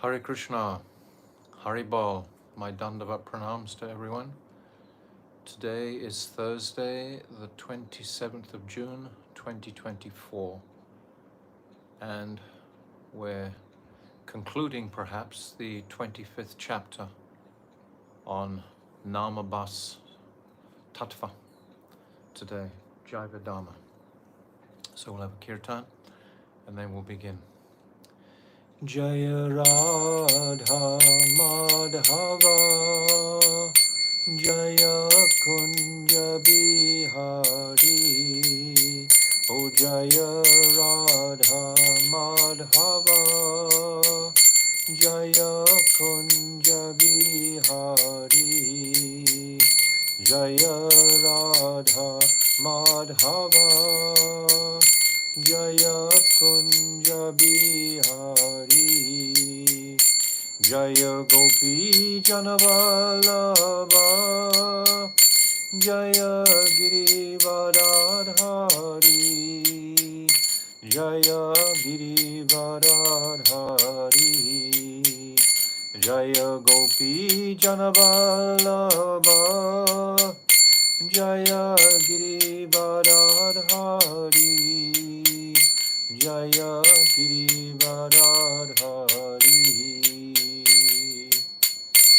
Hare Krishna, Hari Bol, my Dandavat pranams to everyone. Today is Thursday, the 27th of June, 2024, and we're concluding perhaps the 25th chapter on Namabas Tattva today, Jaiva Dharma. So we'll have a kirtan and then we'll begin. Jaya Radha Madhava Jaya Kunja Bihari O Jaya Radha Madhava Jaya Kunja Bihari Jaya Radha Madhava Jaya Kunja Bihari Jaya Gopi Janavallabha Jaya Girivaradhari Jaya Girivaradhari Jaya Gopi Janavallabha Jaya Girivaradhari Jaya Girivaradhari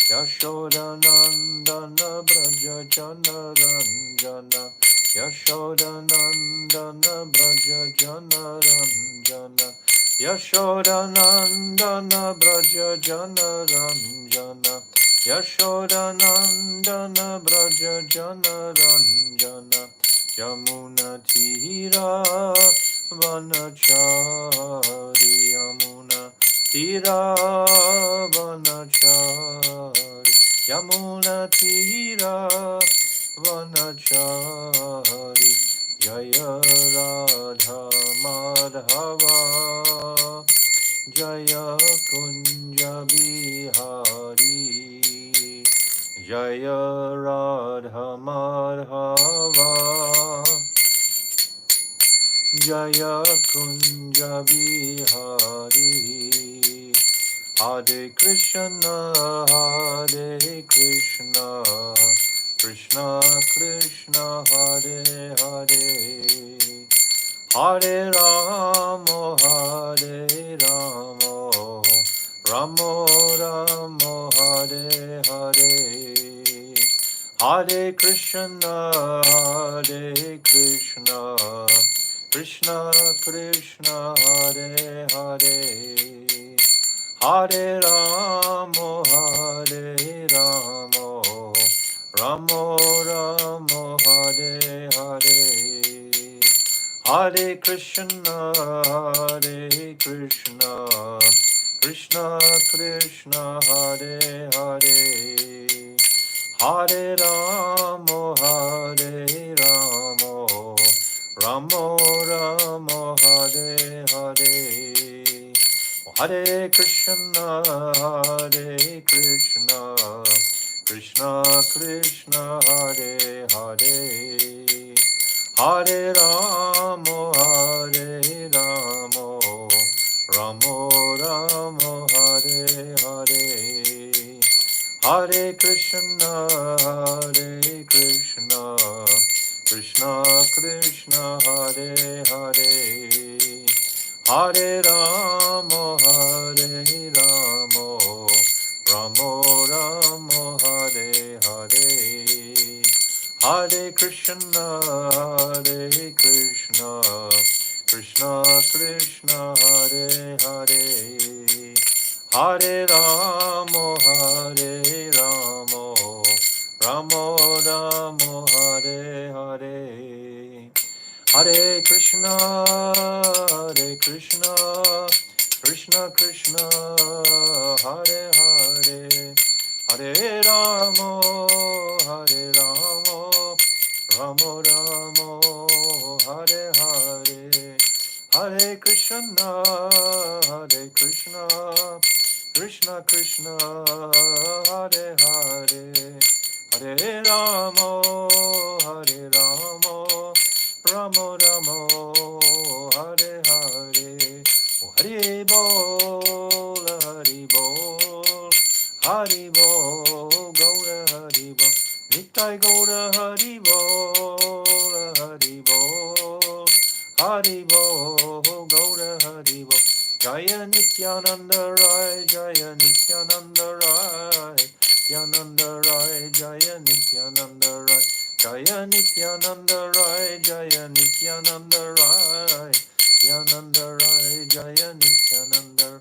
Yashodanandana Braja Janaranjana Yashodanandana Braja Janaranjana Yashodanandana Braja Janaranjana Yashodanandana Braja Janaranjana Yamuna Tira Vanachari Yamuna Tira Vanachari Yamuna Tira Vanachari Jaya Radha Madhava Jaya Kunja Bihari Jaya Radha Madhava Jaya Kunja Bihari Hare Krishna Hare Krishna Krishna Krishna Hare Hare Hare Ramo Hare Ramo Ramo Ramo Hare Hare Hare Krishna Hare Krishna Krishna Krishna Hare Hare Hare Ramo Hare Ramo Ramo Ramo Hare Hare Hare Krishna Hare Krishna Krishna Krishna Hare Hare Hare Ramo Hare Ramo Ramo Ramo Hare Hare Hare Krishna Hare Krishna Krishna Krishna Hare Hare Hare Ramo Hare Ramo Ramo Ramo Hare Hare Hare Krishna Hare Krishna Krishna Krishna Hare Hare Hare Ramo Hare Ramo Ramo Ramo Hare Hare Hare Krishna Hare Krishna Krishna Krishna Hare Hare Hare Ramo Hare Ramo Ramo Ramo Hare Hare Hare Krishna Krishna Krishna Hare Hare Hare Ramo Ramo Ramo Hare Hare Hare Krishna Krishna Krishna Hare Hare Hare Ramo Ramo Ramo Hare Hare Hari Bol Jai Gaura Hari Bol, Hari Bol, Hari Bol, Gaura Hari Bol. Jaya Nityananda Rai, Jaya Nityananda Rai, Nityananda Rai, Jaya Nityananda Rai, Jaya Nityananda Rai, Jaya Nityananda Rai, Nityananda Rai, Jaya Nityananda.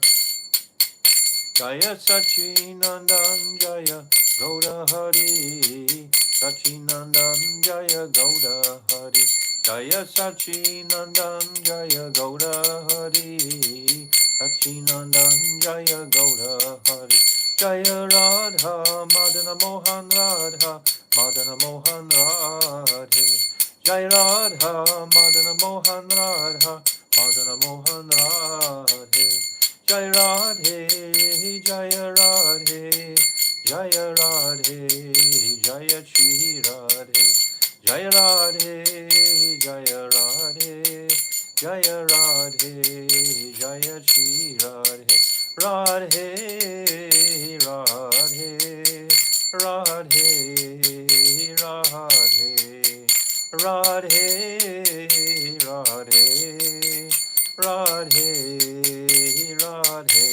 Jaya Sachinandan Jaya Gauda Hari, Sachinandan Jaya Gauda Hari, Jaya Sachinandan Jaya Gauda Hari, Sachinandan Jaya Gauda Hari, Jaya Radha Madana Mohan Radha Madana Mohan Radhe, Jaya Radha Madana Mohan Radha Madana Mohan Radhe, Jai Radhe, Jaya Radhe, Jaya Radhe, Jaya Shri Radhe, Jaya Radhe, Jaya Radhe, Jaya Radhe, Jaya Shri Radhe, Radhe, Radhe, Radhe, Radhe, Radhe, Radhe, Radhe, Radhe.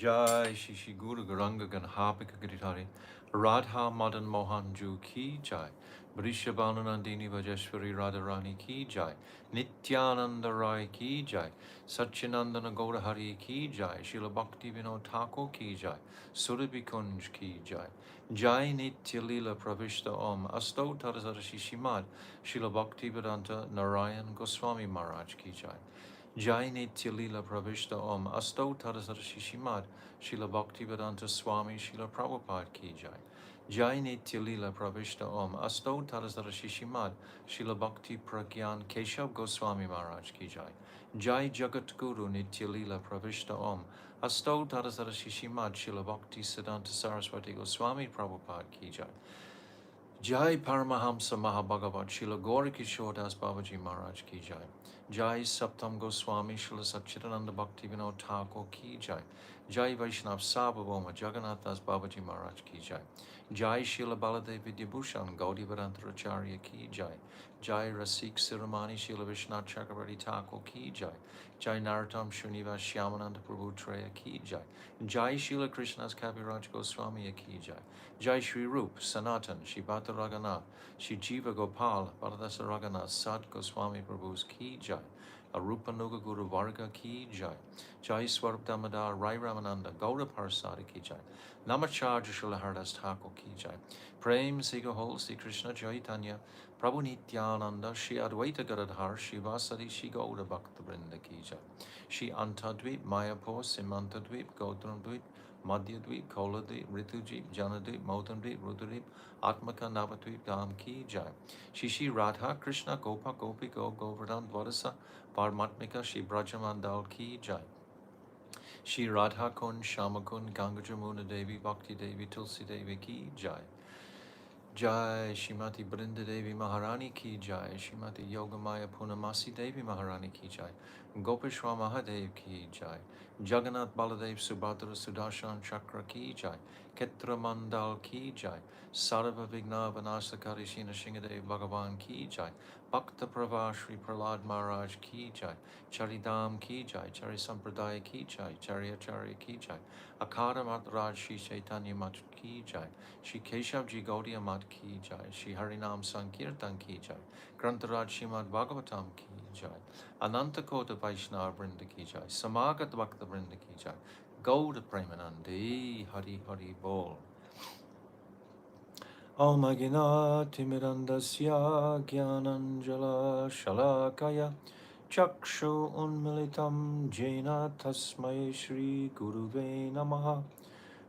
Jai Shishi Guru Garanga Ganhapika Giritari Radha Madan Mohan Ju Ki Jai Brishabhananandini Vajeshwari Radharani Ki Jai Nityananda Rai Ki Jai Satchinandana Gaurahari Ki Jai Srila Bhakti Vinod Thakur Ki Jai Surabhi Kunj Ki Jai Jai Nitya Lila Pravishta Om Asto Tadasara Shishimad Srila Bhakti Vedanta Narayan Goswami Maharaj Ki Jai Jai Nitya Lila Pravishta Om Asto Tadasara Shishimad Srila Bhaktivedanta Swami Srila Prabhupada Ki Jai Jai Nitya Lila Pravishta Om Asto Tadasara Shishimad Srila Bhakti Pragyan Keshav Goswami Maharaj Ki Jai Jai Jagat Guru Nitya Lila Pravishta Om Asto Tadasara Shishimad Srila Bhakti Siddhanta Saraswati Goswami Prabhupada Ki Jai Jai Paramahamsa Mahabhagavat Srila Gaura Kishore Das Babaji Maharaj Ki Jai Jai Saptam Goswami Srila Satchidananda Bhakti Vinod Thakur Ki Jai Jai Vaishnav Sabhavoma Jagannath Das Babaji Maharaj Ki Jai Jai Srila Baladev Vidyabhushan Gaudi Acharya Ki Jai Jai Rasik Siramani Srila Vishnath Chakravarti Thakur Ki Jai Jai Narottam Srinivas Shyamananda Prabhu Treya Ki Jai Jai Srila Krishna's Kaviraj Goswami Ki Jai Jai Shri Rup Sanatan Shri Bhata Raghunath Shri Jiva Gopal Bharadasa Raghunath Sat Goswami Prabhu's Ki Jai Arupa Nuga Guru Varga Ki Jai Jai Swarup Damodar Rai Ramananda Gaura Parasadi Ki Jai Namacharya Srila Haridas Thakur Ki Jai Prem Siga Hol Sri Krishna Chaitanya Prabhu Nityananda Shri Advaita Gadadhar Shri Vasadi Shri Gaura Bhakta Vrinda Ki Jai Shri Antadvip Mayapur Simantadvip Gautramdvip Madhyadvip Koladvip Ritudvip Janadvip Modandvip Rudradvip Atmaka Navadvip Dham Ki Jai Shri Radha Krishna Gopa Gopi Go Govardhan Dwadasa Parmatmika Shri Brajamandal Ki Jai Shri Radha Kund Shama Kund Ganga Jamuna Devi Bhakti Devi Tulsi Devi Ki Jai Jai Shrimati Brinda Devi Maharani Ki Jai Shrimati Yogamaya Punamasi Devi Maharani Ki Jai Gopeshwar Mahadev Ki Jai Jagannath Baladev Subhadra Sudarshan Chakra Ki Jai Ketra Mandal Ki Jai Sarva Vigna Vanasakari Shina Shingadev Bhagavan Ki Jai Bhakta Prava Shri Prahlad Maharaj Ki Jai Charidam Ki Jai Chari Sampradaya Ki Jai Charya Ki Jai Akara Maharaj Shri Chaitanya Mat Ki Jai Shri Keshav Ji Gaudiya Mat Ki Jai Shri Harinam Sankirtan Ki Jai Grantaraj Shrimad Bhagavatam Ki Jai Ananta Kota Vaishnava Vrinda Ki Jai Samagat Bhakta Vrinda Ki Jai Gauda Premanandi Hari Hari Bol Om Agina Timirandasya Gyananjala Shalakaya Chakshu Unmilitam Jena Tasmai Shri Guruve Namaha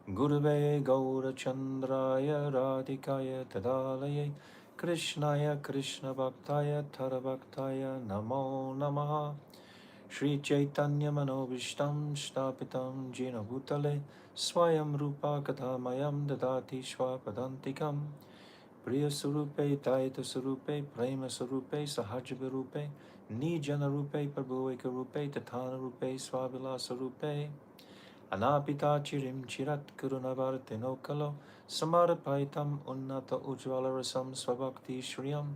Gurave Gaurachandraya Radhikaya Tadalaye Krishnaya Krishna Bhaktaya Tarabhaktaya Namo Namaha Shri Chaitanya Manobishtam Shtapitam Jena Bhutale Swayam Rupa Kathamayam Dadati Shwapadantikam Priya Surupe Taita Surupe Prema Surupe Sahajaga Rupe Nijana Rupe Prabhueka Rupe Tatana Rupe Swabila Surupe Anapita chirim chirat kurunavartino kalo samarapaitam unnata ujvalarasam svabhakti shriyam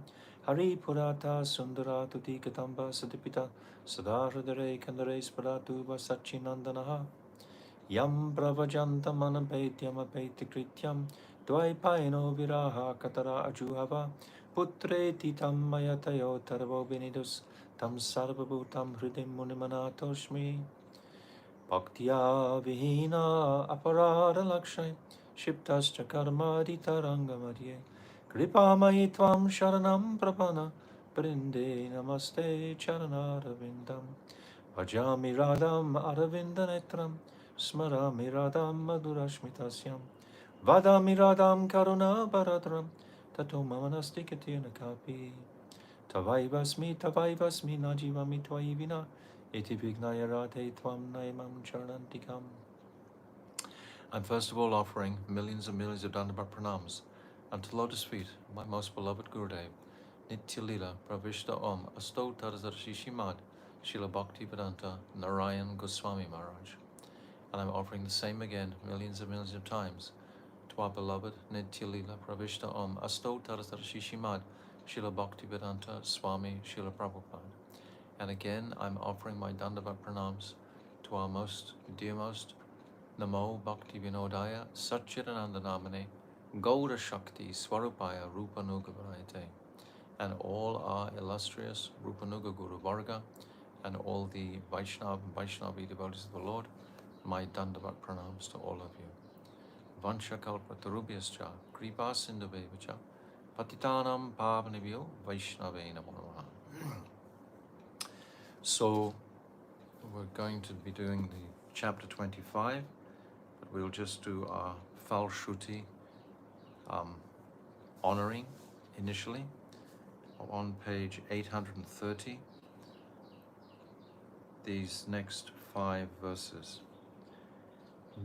Hari purata sundara tutikatam sadipita sadahridare kandare sparatu vasachinandanaha Yam bravajantam anapetyam apetykrityam dvaipaino viraha katara ajuhava putre titam mayatayo tarvo vinidus tam sarvabhutam hridim munimanatoshmi Bhaktya vihina aparada lakshay shiptascha karmadi tarangamadye Kripamayi tvam sharanam prapana Brinde namaste charanarvindam Bhajami radham aravindanetram Smarami radham madhurashmitasyam Vadami radham karuna baradram Tato mamanasti katirna kapi Tavaivasmi najivami tvaivina Iti vignaya radhe tvam naimam charantikam. I'm first of all offering millions and millions of Dandava pranams unto lotus feet, my most beloved Gurudev, Nitya Lila Pravishta Om Asto Tarzar Shishimad Srila Bhaktivedanta Narayan Goswami Maharaj. And I'm offering the same again millions and millions of times to our beloved Nitya Lila Pravishta Om Asto Tarzar Shishimad Srila Bhaktivedanta Swami Srila Prabhupada. And again, I'm offering my Dandavat pranams to our most dearmost Namo Bhakti Vinodaya Satchidananda Namane Gaura Shakti Swarupaya Rupanuga Varayate, and all our illustrious Rupanuga Guru Varga and all the Vaishnavi devotees of the Lord, my Dandavat pranams to all of you. Vansha Kalpa Tarubhyascha Kripa Sindhuvevacha Patitanam Pavanibhyo Vaishnave Namo Namaha. So we're going to be doing the chapter 25, but we'll just do our Falshruti honoring initially on page 830, these next 5 verses.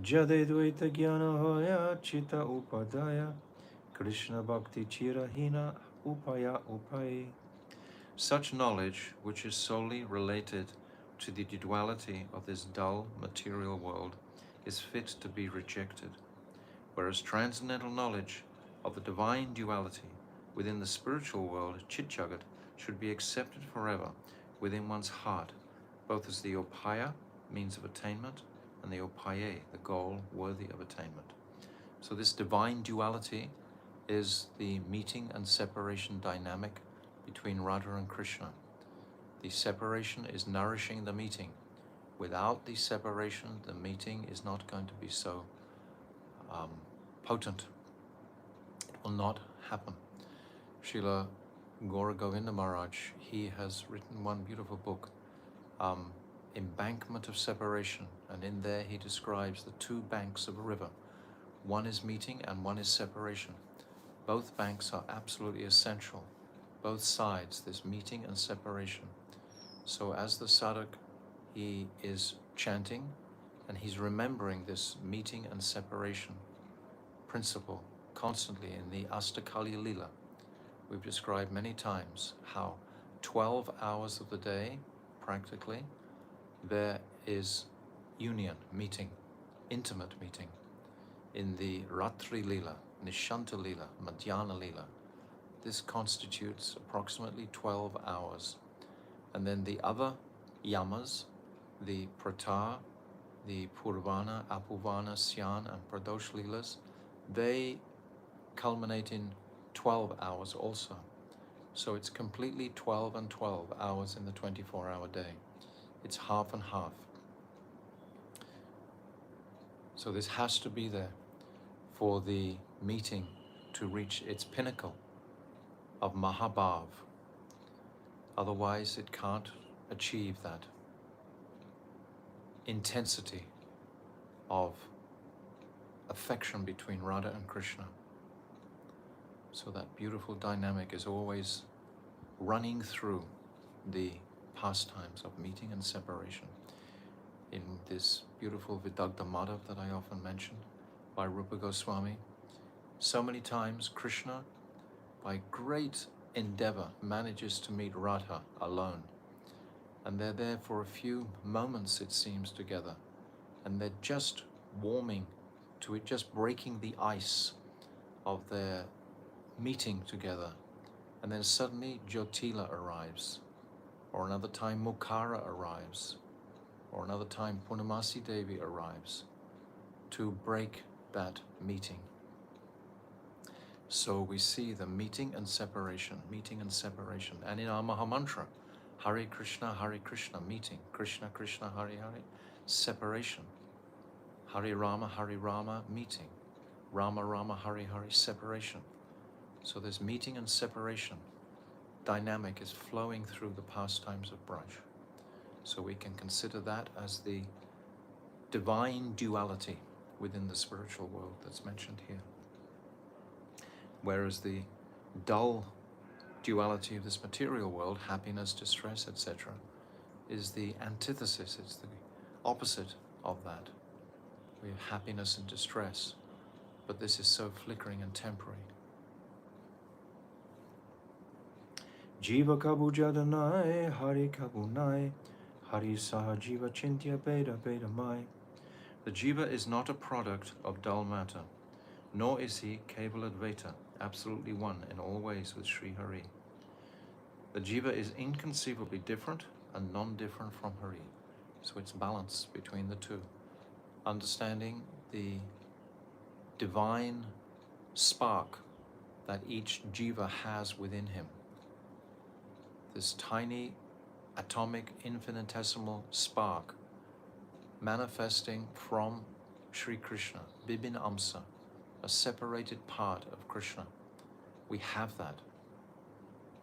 Jade Dvaita Jnana Hoya Chita Upadaya Krishna Bhakti Chirahina Upaya Upai. Such knowledge, which is solely related to the duality of this dull material world, is fit to be rejected, whereas transcendental knowledge of the divine duality within the spiritual world, Chit-Jagat, should be accepted forever within one's heart, both as the upaya, means of attainment, and the upaye, the goal worthy of attainment. So this divine duality is the meeting and separation dynamic between Radha and Krishna. The separation is nourishing the meeting. Without the separation, the meeting is not going to be so potent. It will not happen. Srila Gaura Govinda Maharaj, he has written one beautiful book, Embankment of Separation, and in there he describes the 2 banks of a river. One is meeting and one is separation. Both banks are absolutely essential. Both sides, this meeting and separation. So as the sadhak, he is chanting and he's remembering this meeting and separation principle constantly in the Astakali Lila. We've described many times how 12 hours of the day, practically, there is union, meeting, intimate meeting. In the Ratri Lila, Nishanta Lila, Madhyana Lila, this constitutes approximately 12 hours. And then the other yamas, the Prata, the Purvana, Apuvana, Syan, and Pradosh Leelas, they culminate in 12 hours also. So it's completely 12 and 12 hours in the 24-hour day. It's half and half. So this has to be there for the meeting to reach its pinnacle of Mahabhav. Otherwise, it can't achieve that intensity of affection between Radha and Krishna. So that beautiful dynamic is always running through the pastimes of meeting and separation. In this beautiful Vidagdha Madhav that I often mention by Rupa Goswami, so many times Krishna, by great endeavor, manages to meet Radha alone. And they're there for a few moments, it seems, together. and they're just warming to it, just breaking the ice of their meeting together. And then suddenly Jyotila arrives, or another time Mukhara arrives, or another time Purnamasi Devi arrives to break that meeting. So we see the meeting and separation, meeting and separation. And in our Mahamantra, Hare Krishna, meeting. Krishna, Krishna, Hare Hare, separation. Hare Rama, meeting. Rama, Rama, Hare Hare, separation. So this meeting and separation dynamic is flowing through the pastimes of Braj. So we can consider that as the divine duality within the spiritual world that's mentioned here. Whereas the dull duality of this material world, happiness, distress, etc., is the antithesis, it's the opposite of that. We have happiness and distress, but this is so flickering and temporary. Jiva kabu jadanai, hari kabu nai, hari saha jiva chintya beda beda mai. The jiva is not a product of dull matter, nor is he Kevala Advaita, absolutely one in all ways with Sri Hari. The jiva is inconceivably different and non-different from Hari. So it's balance between the two. Understanding the divine spark that each jiva has within him. This tiny, atomic, infinitesimal spark manifesting from Sri Krishna, Bibin Amsa, a separated part of Krishna. We have that.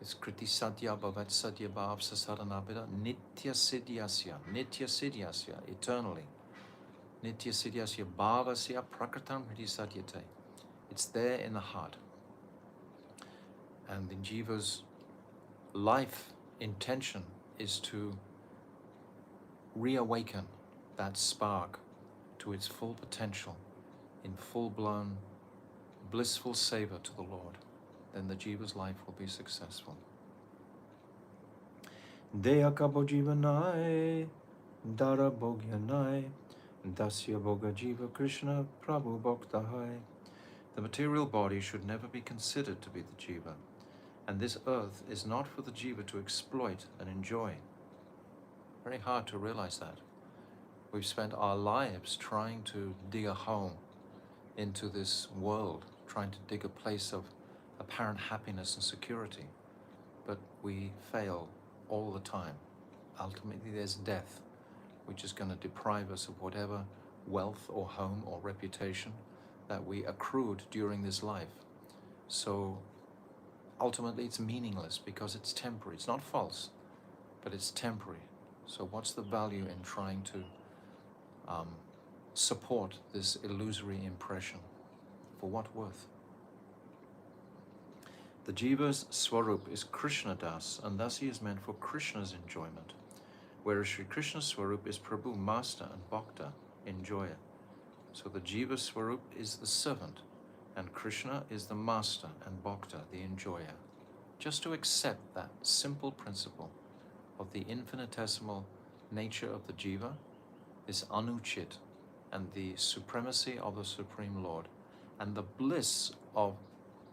It's Kriti Sadhya Bhavat Sadhya Bhav Sasaranabhida Nitya Siddhyasya, eternally. Nitya Siddhyasya Bhavasya Prakratam Hriti Sadyate. It's there in the heart. And the jiva's life intention is to reawaken that spark to its full potential in full-blown blissful seva to the Lord. Then the jiva's life will be successful. Deha kabo jivanai, dara bhogyanai, dasya bhoga jiva Krishna prabhu bhaktahai. The material body should never be considered to be the jiva, and this earth is not for the jiva to exploit and enjoy. Very hard to realize that. We've spent our lives trying to dig a home into this world, trying to dig a place of apparent happiness and security, but we fail all the time. Ultimately, there's death, which is going to deprive us of whatever wealth or home or reputation that we accrued during this life. So ultimately, it's meaningless because it's temporary. It's not false, but it's temporary. So what's the value in trying to support this illusory impression? For what worth? The jiva's swarup is Krishna Das, and thus he is meant for Krishna's enjoyment, whereas Sri Krishna's swarup is Prabhu, master, and bhakta, enjoyer. So the jiva swarup is the servant, and Krishna is the master, and bhakta, the enjoyer. Just to accept that simple principle of the infinitesimal nature of the jiva, this anuchit, and the supremacy of the Supreme Lord, and the bliss of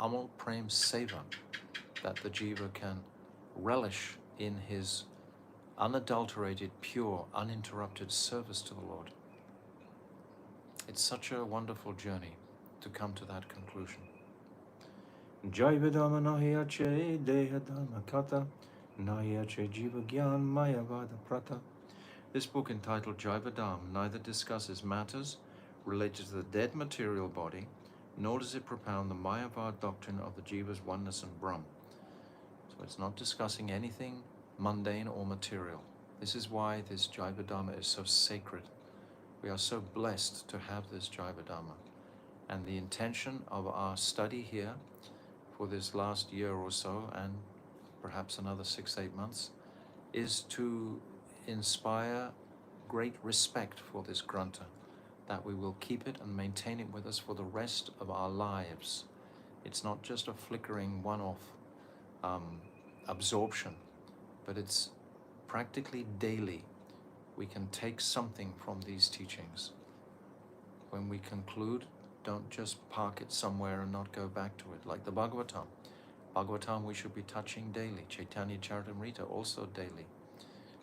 Amal Prem Seva, that the jiva can relish in his unadulterated, pure, uninterrupted service to the Lord. It's such a wonderful journey to come to that conclusion. Jaiva dharma nahiyache deha dharma kata nahiyache jiva gyan mayavada prata. This book entitled Jaiva Dharma neither discusses matters related to the dead material body, nor does it propound the Mayavad doctrine of the jiva's oneness and Brahm. So it's not discussing anything mundane or material. This is why this Jaiva Dharma is so sacred. We are so blessed to have this Jaiva Dharma. And the intention of our study here for this last year or so, and perhaps another 6-8 months, is to inspire great respect for this granta, that we will keep it and maintain it with us for the rest of our lives. It's not just a flickering one-off absorption, but it's practically daily we can take something from these teachings. When we conclude, don't just park it somewhere and not go back to it, like the Bhagavatam. Bhagavatam we should be touching daily, Chaitanya Charitamrita also daily.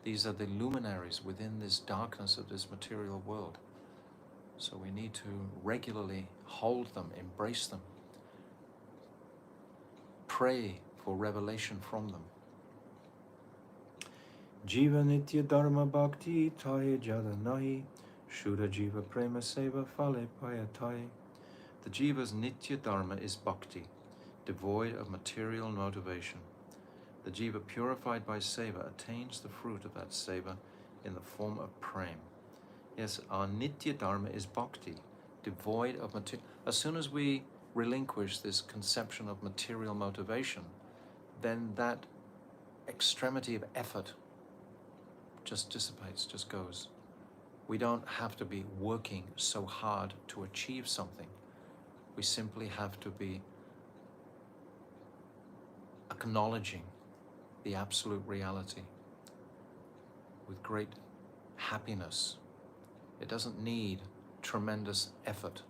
These are the luminaries within this darkness of this material world. So we need to regularly hold them, embrace them, pray for revelation from them. Jiva nitya dharma bhakti taye jada nahi, shuddha jiva prema seva phale payataye. The jiva's nitya dharma is bhakti, devoid of material motivation. The jiva purified by seva attains the fruit of that seva in the form of prem. Yes, our nitya dharma is bhakti, devoid of material. As soon as we relinquish this conception of material motivation, then that extremity of effort just dissipates, just goes. We don't have to be working so hard to achieve something. We simply have to be acknowledging the absolute reality with great happiness. It doesn't need tremendous effort.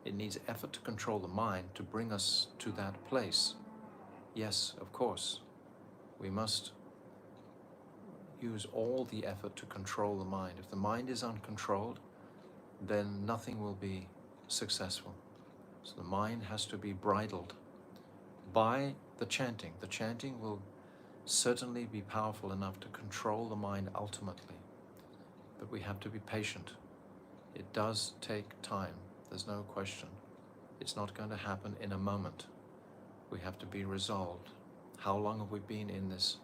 It needs effort to control the mind to bring us to that place. Yes, of course, we must use all the effort to control the mind. If the mind is uncontrolled, then nothing will be successful. So the mind has to be bridled by the chanting. The chanting will certainly be powerful enough to control the mind ultimately. But we have to be patient. It does take time, there's no question. It's not going to happen in a moment. We have to be resolved. How long have we been in this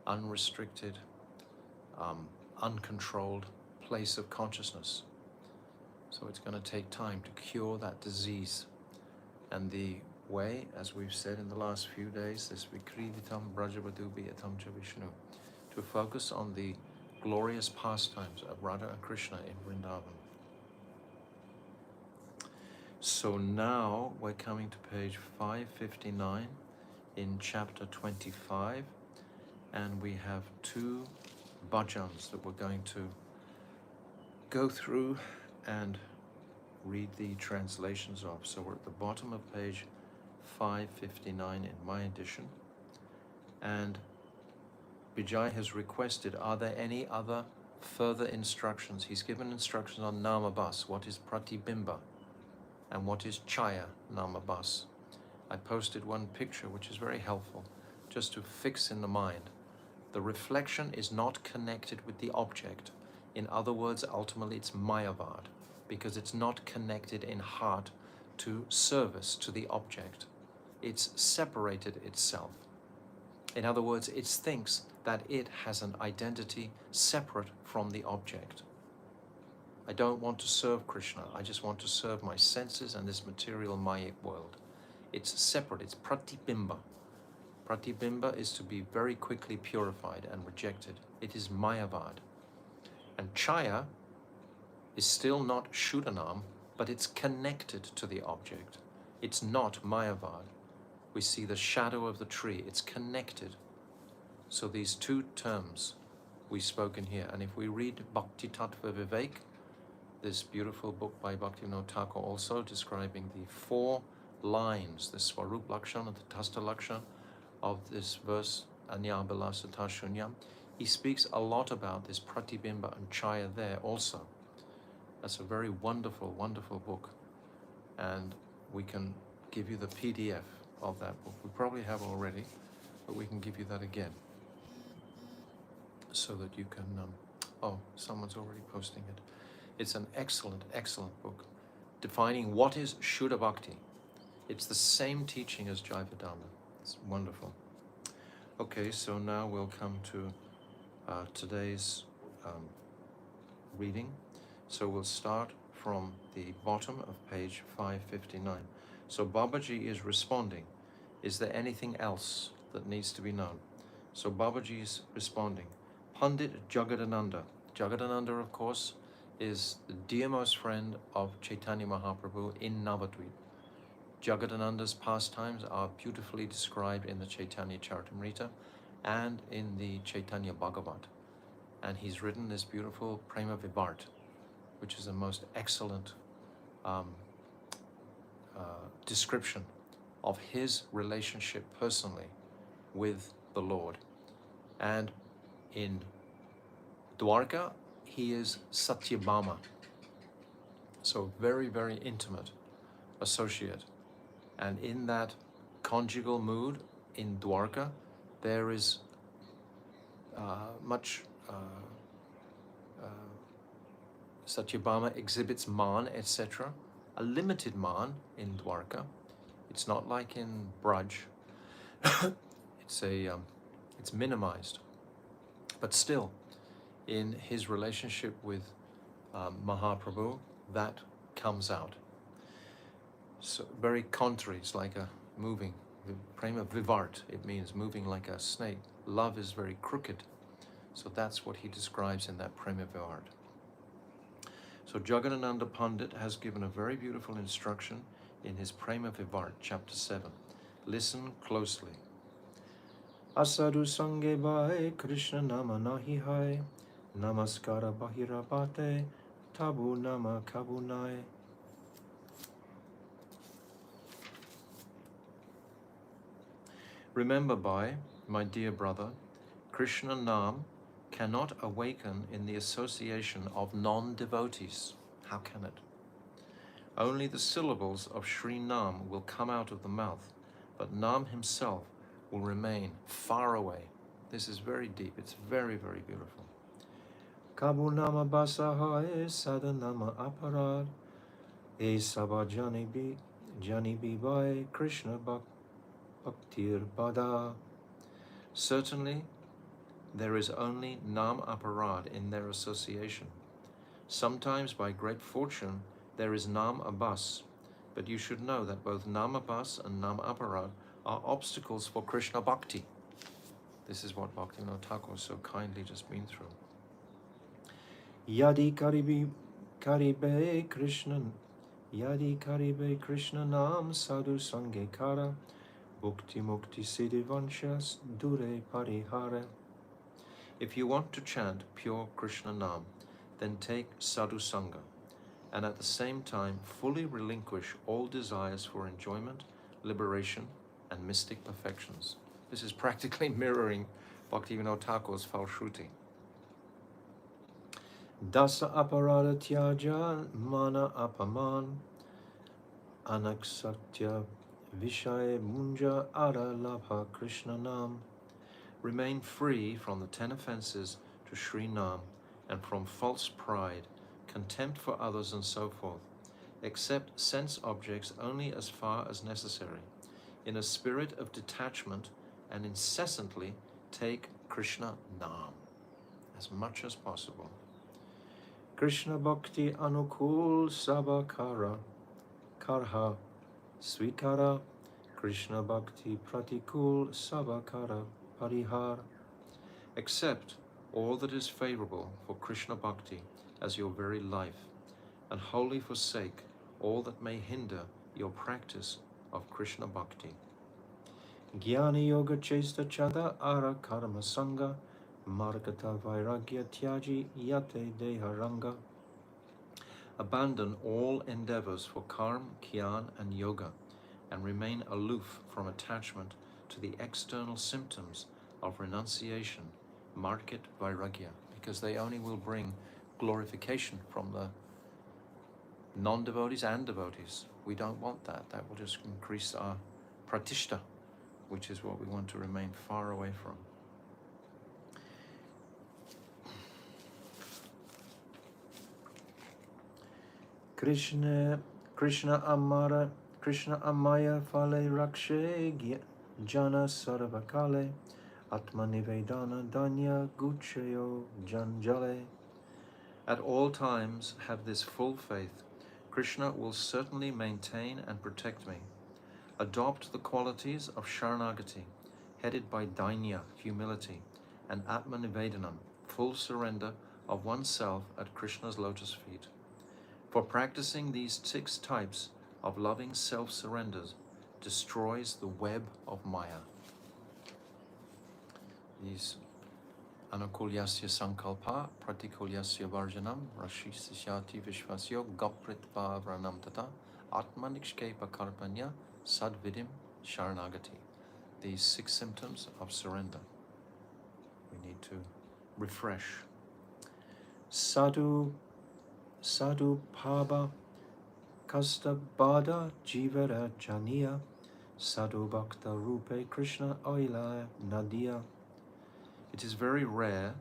unrestricted, uncontrolled place of consciousness? So it's going to take time to cure that disease. And the way, as we've said in the last few days, this Vikriditam Brajavadu Biyatam Cha Vishnu, to focus on the glorious pastimes of Radha and Krishna in Vrindavan. So now we're coming to page 559 in chapter 25, and we have two bhajans that we're going to go through and read the translations of. So we're at the bottom of page 559 in my edition, and Vijay has requested, are there any other further instructions? He's given instructions on namabas, what is pratibimba, and what is chaya namabas. I posted one picture which is very helpful, just to fix in the mind. The reflection is not connected with the object. In other words, ultimately it's mayavad, because it's not connected in heart to service to the object. It's separated itself. In other words, it thinks that it has an identity separate from the object. I don't want to serve Krishna, I just want to serve my senses and this material Mayic world. It's separate, it's pratibimba. Pratibimba is to be very quickly purified and rejected. It is mayavad. And chaya is still not shuddhanam, but it's connected to the object. It's not mayavad. We see the shadow of the tree, it's connected. So these two terms we've spoken here, and if we read Bhakti Tattva Vivek, this beautiful book by Bhaktivinoda Thakur, also describing the four lines, the Swarup Lakshana, the Tasta Lakshana of this verse, Anyabhalasata Shunyam, he speaks a lot about this Pratibimba and Chaya there also. That's a very wonderful, wonderful book. And we can give you the PDF of that book. We probably have already, but we can give you that again, so that you can, oh, someone's already posting it. It's an excellent, excellent book, defining what is Shuddha Bhakti. It's the same teaching as Jaiva Dharma. It's wonderful. Okay, so now we'll come to today's reading. So we'll start from the bottom of page 559. So Babaji is responding, is there anything else that needs to be known? So Babaji is responding, Pandit Jagadananda. Jagadananda, of course, is the dearmost friend of Chaitanya Mahaprabhu in Navadvip. Jagadananda's pastimes are beautifully described in the Chaitanya Charitamrita and in the Chaitanya Bhagavat. and he's written this beautiful Prema Vivart, which is a most excellent um, description of his relationship personally with the Lord. And in Dwarka, he is Satyabhama, so very, very intimate associate. And in that conjugal mood in Dwarka, there is much Satyabhama exhibits man, etc. A limited man in Dwarka. It's not like in Braj. It's minimized, but still, in his relationship with Mahaprabhu, that comes out. So very contrary. It's like a moving. Prema Vivart. It means moving like a snake. Love is very crooked. So that's what he describes in that Prema Vivart. So Jagadananda Pandit has given a very beautiful instruction in his Prema Vivart, chapter 7. Listen closely. Asadu sange bhai Krishna nama nahi hai, namaskara bahirabate, tabu nama kabunai. Remember, Bhai, my dear brother, Krishna Nam cannot awaken in the association of non-devotees. How can it? Only the syllables of Sri Nam will come out of the mouth, but Nam himself will remain far away. This is very deep. It's very, very beautiful. Kabu nama basahai sadanama aparad, e sabha janibi bhai Krishna bhaktir pada. Certainly, there is only Nam Aparad in their association. Sometimes, by great fortune, there is Nam Abas, but you should know that both Nam Abas and Nam Aparad are obstacles for Krishna Bhakti. This is what Bhaktivinoda Thakur so kindly just been through. Yadi karibe Krishna Nam sadhu sange kara, bhukti mukti siddhivanshas dure parihara. If you want to chant pure Krishna Nam, then take sadhu sangha, and at the same time fully relinquish all desires for enjoyment, liberation, and mystic perfections. This is practically mirroring Bhaktivinoda Thakur's Falshruti. Dasa aparada tyaja mana apaman, anaksatya vishaya munja ara labha Krishna Nam. Remain free from the 10 offenses to Sri Nam and from false pride, contempt for others and so forth. Accept sense objects only as far as necessary, in a spirit of detachment, and incessantly take Krishna Nam as much as possible. Krishna Bhakti Anukul Sabakara Karha Svikara, Krishna Bhakti Pratikul Sabakara Parihar. Accept all that is favorable for Krishna Bhakti as your very life, and wholly forsake all that may hinder your practice of Krishna Bhakti. Jnani Yoga Chesta Chada Ara Karma Sangha Margata Vairagya Tyaji Yate Deharanga. Abandon all endeavors for karma, jnana, and yoga, and remain aloof from attachment to the external symptoms of renunciation, market vairagya, because they only will bring glorification from the non-devotees and devotees. We don't want that. That will just increase our pratishta, which is what we want to remain far away from. Krishna Amaya Fale Rakshe Jana Sarvakale Atmanivedana Danya Guchayo Janjale. At all times have this full faith. Krishna will certainly maintain and protect me. Adopt the qualities of Sharanagati, headed by Dainya, humility, and Atmanivedanam, full surrender of oneself at Krishna's lotus feet. For practicing these 6 types of loving self-surrenders destroys the web of Maya. These Anukulyasya sankalpa pratikulyasya varjanam rashisyati vishvasyo gopritva vranam tata atmanikshkepa karpanya sadvidim sharanagati. These 6 symptoms of surrender. We need to refresh. Sadhu Paba Kasta Bada Jivara Janiya Sadhu Bhakta Rupe Krishna Oila Nadia. It is very rare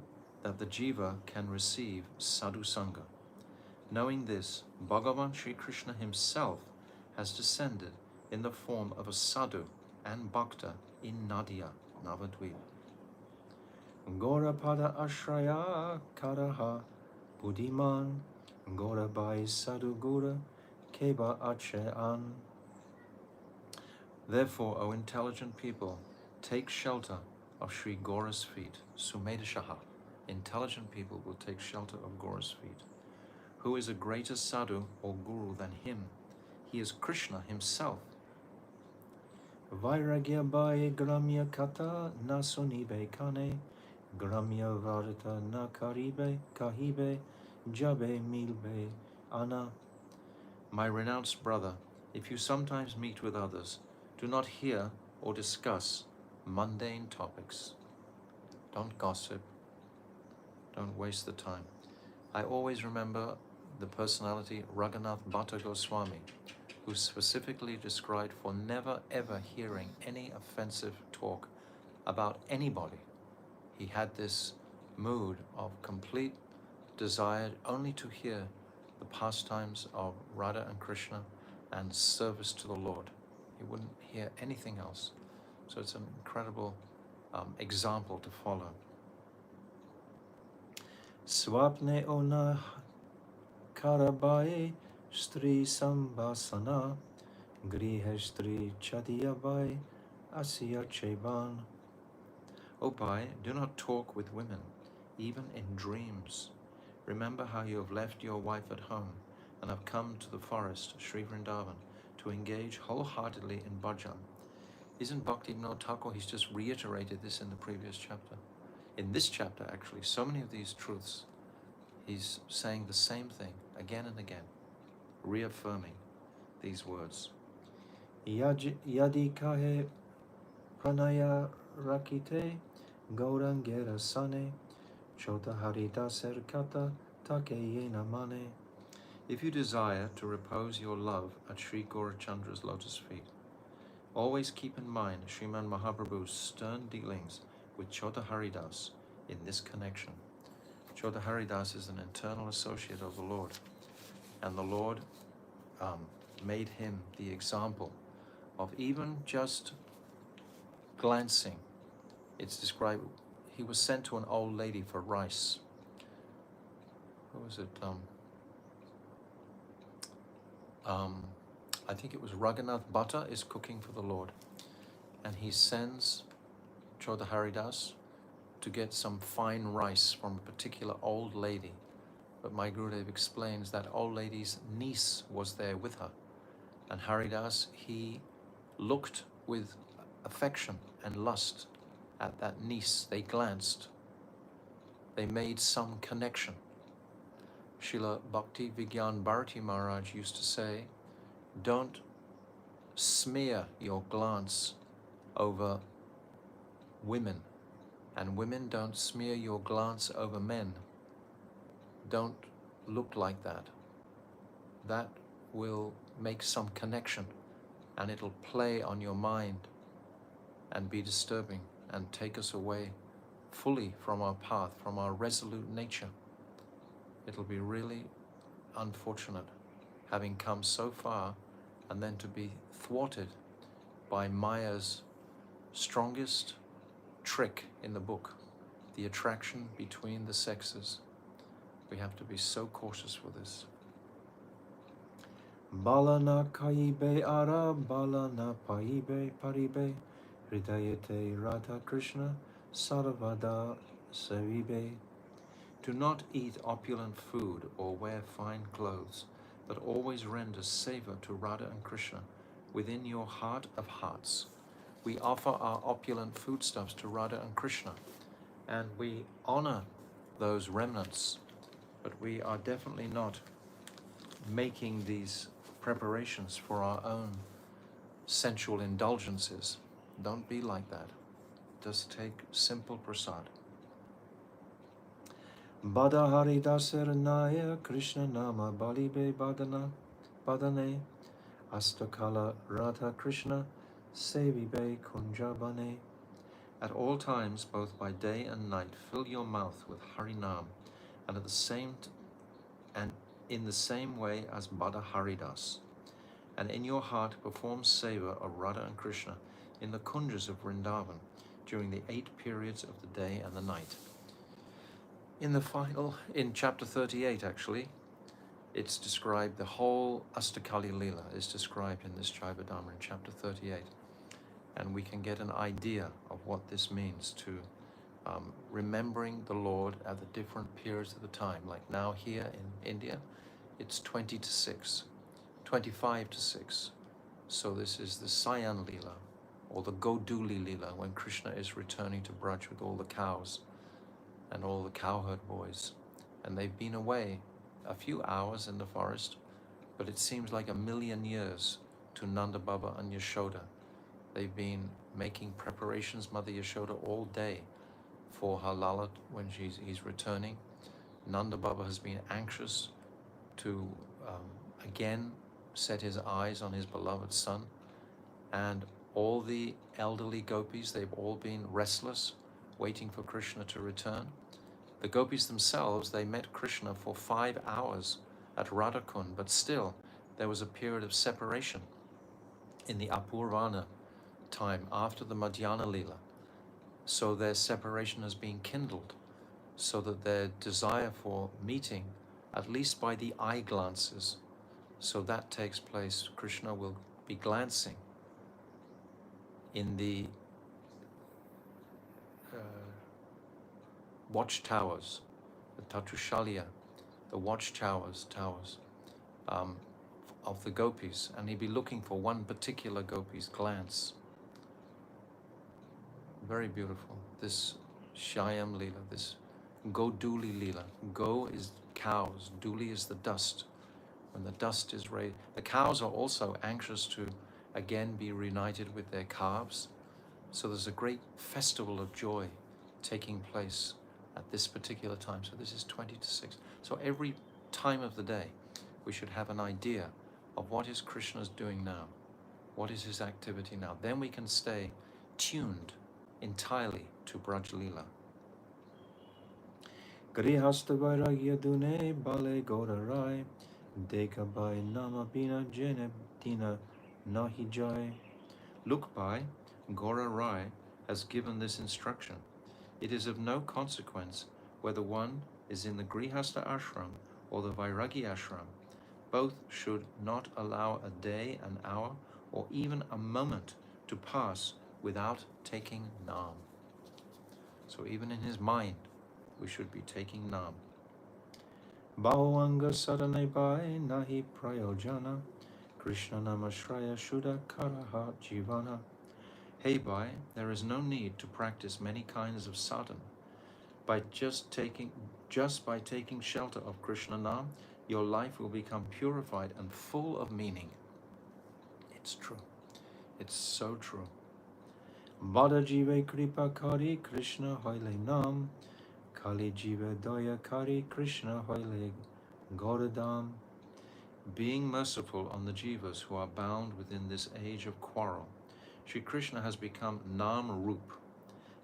that the jiva can receive sadhu sangha. Knowing this, Bhagavan Sri Krishna himself has descended in the form of a sadhu and bhakta in Nadia, Navadvip. Gaurapada Ashraya Karaha Buddhiman Gaurabai Sadhu Gura Keba Achean. Therefore, O intelligent people, take shelter of Sri Gaura's feet. Sumedashaha. Intelligent people will take shelter of Gaura's feet. Who is a greater sadhu or guru than him? He is Krishna himself. Vairagya Bhai Gramya Kata Nasunibe Kane Gramya Varata Nakaribe Kahibe Jabe Milbe Ana. My renounced brother, if you sometimes meet with others, do not hear or discuss mundane topics. Don't gossip. Don't waste the time. I always remember the personality Raghunath Bhatta Goswami, who specifically described for never ever hearing any offensive talk about anybody. He had this mood of complete desire only to hear the pastimes of Radha and Krishna and service to the Lord. He wouldn't hear anything else. So it's an incredible example to follow. Swapne ona karabai stri sambasana grihe stri chadiyabai asya cheban. O Pai, do not talk with women, even in dreams. Remember how you have left your wife at home and have come to the forest, Sri Vrindavan, to engage wholeheartedly in bhajan. Isn't Bhaktivinoda Thakur, he's just reiterated this in the previous chapter. In this chapter, actually, so many of these truths, he's saying the same thing again and again, reaffirming these words. Yadi kahe pranaya rakite gaurangera sane chota haridaser kata takeyena mane. If you desire to repose your love at Sri Gaurachandra's lotus feet, always keep in mind Sriman Mahaprabhu's stern dealings with Chota Haridas in this connection. Chota Haridas is an internal associate of the Lord, and the Lord made him the example of even just glancing. It's described, he was sent to an old lady for rice. Who was it? I think it was Raghunath Bhatta is cooking for the Lord, and he sends Chota Haridas to get some fine rice from a particular old lady. But my Gurudev explains that old lady's niece was there with her, and Haridas, he looked with affection and lust at that niece. They glanced. They made some connection. Srila Bhakti Vigyan Bharati Maharaj used to say, don't smear your glance over women, and women don't smear your glance over men. Don't look like that. That will make some connection, and it'll play on your mind and be disturbing and take us away fully from our path, from our resolute nature. It'll be really unfortunate having come so far and then to be thwarted by Maya's strongest trick in the book, the attraction between the sexes. We have to be so cautious with this. Balana kaibe ara balana paibe paribe hridayate Radha Krishna sarvada savibe. Do not eat opulent food or wear fine clothes, but always render savor to Radha and Krishna within your heart of hearts. We offer our opulent foodstuffs to Radha and Krishna, and we honor those remnants, but we are definitely not making these preparations for our own sensual indulgences. Don't be like that. Just take simple prasad. Bada Haridasernaya Krishna Nama Balibe Badane Astakala Radha Krishna Sevibe Kunjabane. At all times, both by day and night, fill your mouth with Harinam, and and in the same way as Bada Haridas. And in your heart perform seva of Radha and Krishna in the kunjas of Vrindavan during the 8 periods of the day and the night. In chapter 38 actually, it's described, the whole Astakali Lila is described in this Jaiva Dharma in chapter 38. And we can get an idea of what this means to remembering the Lord at the different periods of the time. Like now here in India, it's 20 to 6, 25 to 6. So this is the Sayan Lila, or the Goduli Lila, when Krishna is returning to Braj with all the cows and all the cowherd boys. And they've been away a few hours in the forest, but it seems like 1,000,000 years to Nanda Baba and Yashoda. They've been making preparations, Mother Yashoda, all day for her Lala when he's returning. Nanda Baba has been anxious to again set his eyes on his beloved son. And all the elderly gopis, they've all been restless, waiting for Krishna to return. The gopis themselves, they met Krishna for 5 hours at Radhakund, but still there was a period of separation in the Apurvana time after the Madhyana Lila. So their separation has been kindled, so that their desire for meeting, at least by the eye glances, so that takes place. Krishna will be glancing in the watchtowers, the Tatushalya, the watchtowers of the gopis, and he'd be looking for one particular gopi's glance. Very beautiful. This Shyam Lila, this Goduli Lila. Go is cows, Duli is the dust. When the dust is raised, the cows are also anxious to again be reunited with their calves. So there's a great festival of joy taking place at this particular time. So this is 20 to 6. So every time of the day, we should have an idea of what is Krishna's doing now. What is his activity now? Then we can stay tuned entirely to Braj Lila. Grihastha Vairagya Dune Bale Gora Rai Dekabai Nama Bina Jene Dina Nahi Jai. Look by, Gora Rai has given this instruction. It is of no consequence whether one is in the Grihastha ashram or the Vairagi ashram. Both should not allow a day, an hour, or even a moment to pass without taking Nam. So even in his mind, we should be taking Nam. Bhavanga sadhane bhai nahi prayojana Krishna namashraya shuddha karaha jivana. Hey bhai, there is no need to practice many kinds of sadhana. By taking shelter of Krishna Nam, your life will become purified and full of meaning. It's true. It's so true. Bada jive kripa kari Krishna hoile nam, Kali jive daya kari Krishna hoile Goradam. Being merciful on the jivas who are bound within this age of quarrel, Sri Krishna has become Nam Rup.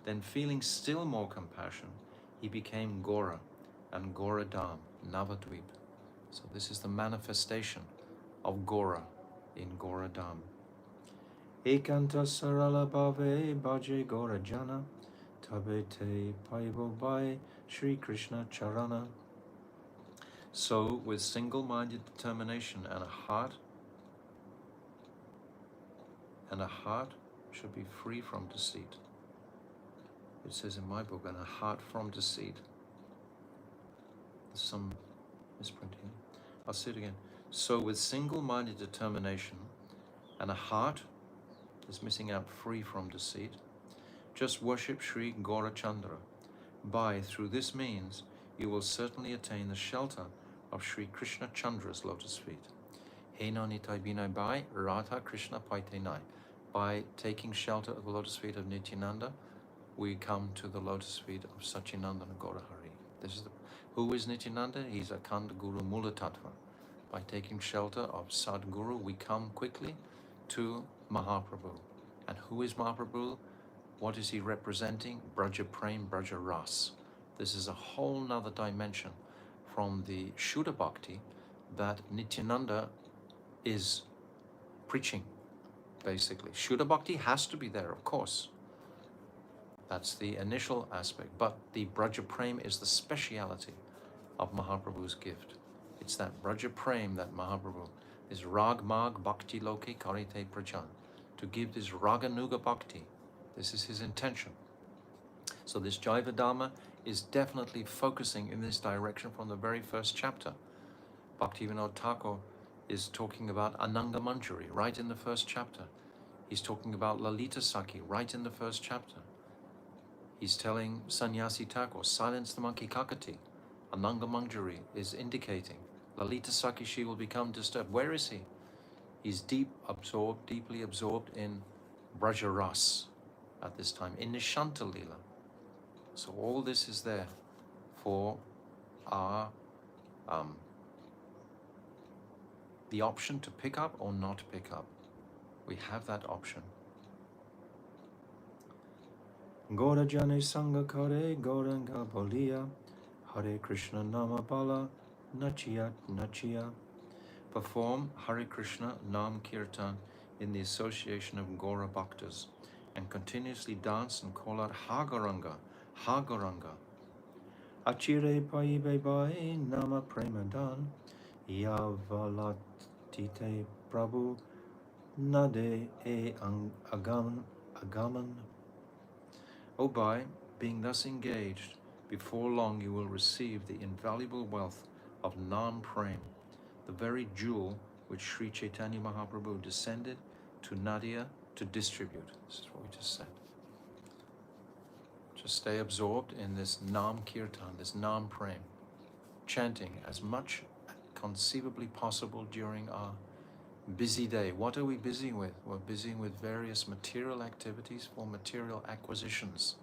Then feeling still more compassion, he became Gora and Goradam, Navadvip. So this is the manifestation of Gora in Goradam. Ekanta sarala bhave bhaje Gora jana, tabete paivo bhai Sri Krishna charana. So with single-minded determination and a heart should be free from deceit. It says in my book, and a heart from deceit. There's some misprint here. I'll say it again. So with single-minded determination and a heart is missing out, free from deceit, just worship Sri Gaurachandra, through this means, you will certainly attain the shelter of Sri Krishna Chandra's lotus feet. Henanitai binai by Radha Krishna Paitenai. By taking shelter of the lotus feet of Nityananda, we come to the lotus feet of Sachinandana Gaurahari. Who is Nityananda? He's Akhanda Guru Mula Tattva. By taking shelter of Sadguru, we come quickly to Mahaprabhu. And who is Mahaprabhu? What is he representing? Braja Prem, Braja Ras. This is a whole nother dimension from the Shuddha Bhakti that Nityananda is preaching, basically. Shuddha Bhakti has to be there, of course. That's the initial aspect. But the Braja Prem is the speciality of Mahaprabhu's gift. It's that Braja Prem that Mahaprabhu is Rag Mag Bhakti Loke Karite Prajan. To give this Raganuga Bhakti. This is his intention. So this Jaiva Dharma is definitely focusing in this direction from the very first chapter. Bhaktivinoda Thakur is talking about Ananga Manjari right in the first chapter. He's talking about Lalita Sakhi right in the first chapter. He's telling Sannyasi Thakur, silence the monkey Kakati. Ananga Manjari is indicating Lalita Sakhi, she will become disturbed. Where is he? He's deeply absorbed in Braja Ras at this time, in Nishanta Lila. So all this is there for our the option to pick up or not pick up. We have that option. Gora Jane Sangha Kare Gauranga Bolia Hare Krishna Nama Bala Nachiyat Nachiya. Perform Hare Krishna Nam Kirtan in the association of Gora Bhaktas and continuously dance and call out Hagaranga, Hagaranga. Achire Paibe Bai Nama Premadan Yavalatite Prabhu Nade E Agaman. O Bai, being thus engaged, before long you will receive the invaluable wealth of Nam Prem, the very jewel which Sri Chaitanya Mahaprabhu descended to Nadia to distribute. This is what we just said. Just stay absorbed in this Nam Kirtan, this Nam Prem, chanting as much conceivably possible during our busy day. What are we busy with? We're busy with various material activities for material acquisitions.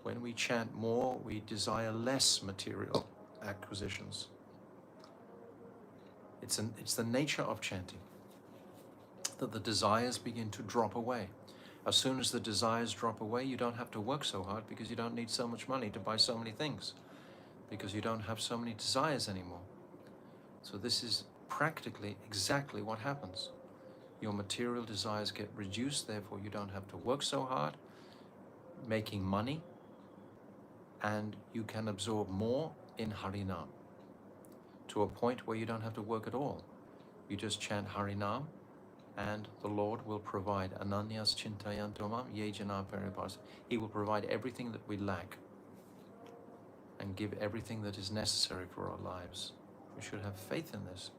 When we chant more, we desire less material acquisitions. It's the nature of chanting that the desires begin to drop away. As soon as the desires drop away, you don't have to work so hard because you don't need so much money to buy so many things, because you don't have so many desires anymore. So this is practically exactly what happens. Your material desires get reduced, therefore you don't have to work so hard making money, and you can absorb more in Harinam to a point where you don't have to work at all. You just chant Harinam and the Lord will provide. Ananyas Chintayantomam Yejana Peripas. He will provide everything that we lack and give everything that is necessary for our lives. We should have faith in this.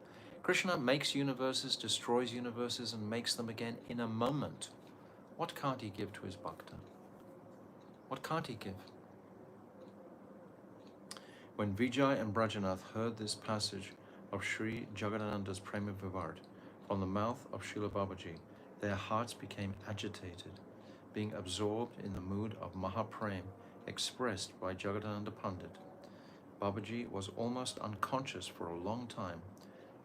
Krishna makes universes, destroys universes, and makes them again in a moment. What can't he give to his bhakta? What can't he give? When Vijay and Brajanath heard this passage of Sri Jagadananda's Prema Vivard from the mouth of Srila Babaji, their hearts became agitated, being absorbed in the mood of Mahaprem expressed by Jagadananda Pandit. Babaji was almost unconscious for a long time,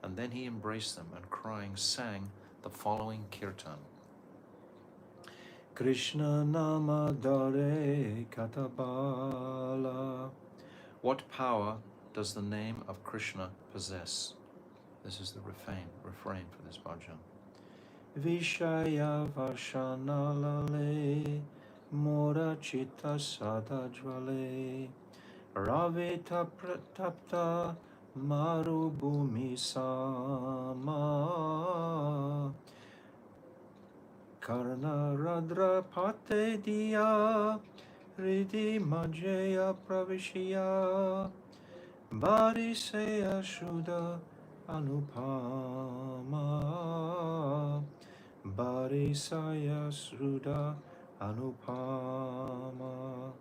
and then he embraced them and crying sang the following kirtan. Krishna Nama Dare Katabala. What power does the name of Krishna possess? This is the refrain for this bhajan. Vishaya Vashanalale Mora Chitta Sadajvale Ravita Pratapta Marubhumi Sama Karna Radra Pate Diya Ridi Majaya Pravishya Bariseya Shuddha Anupama Barisaya Sruddha Anupama.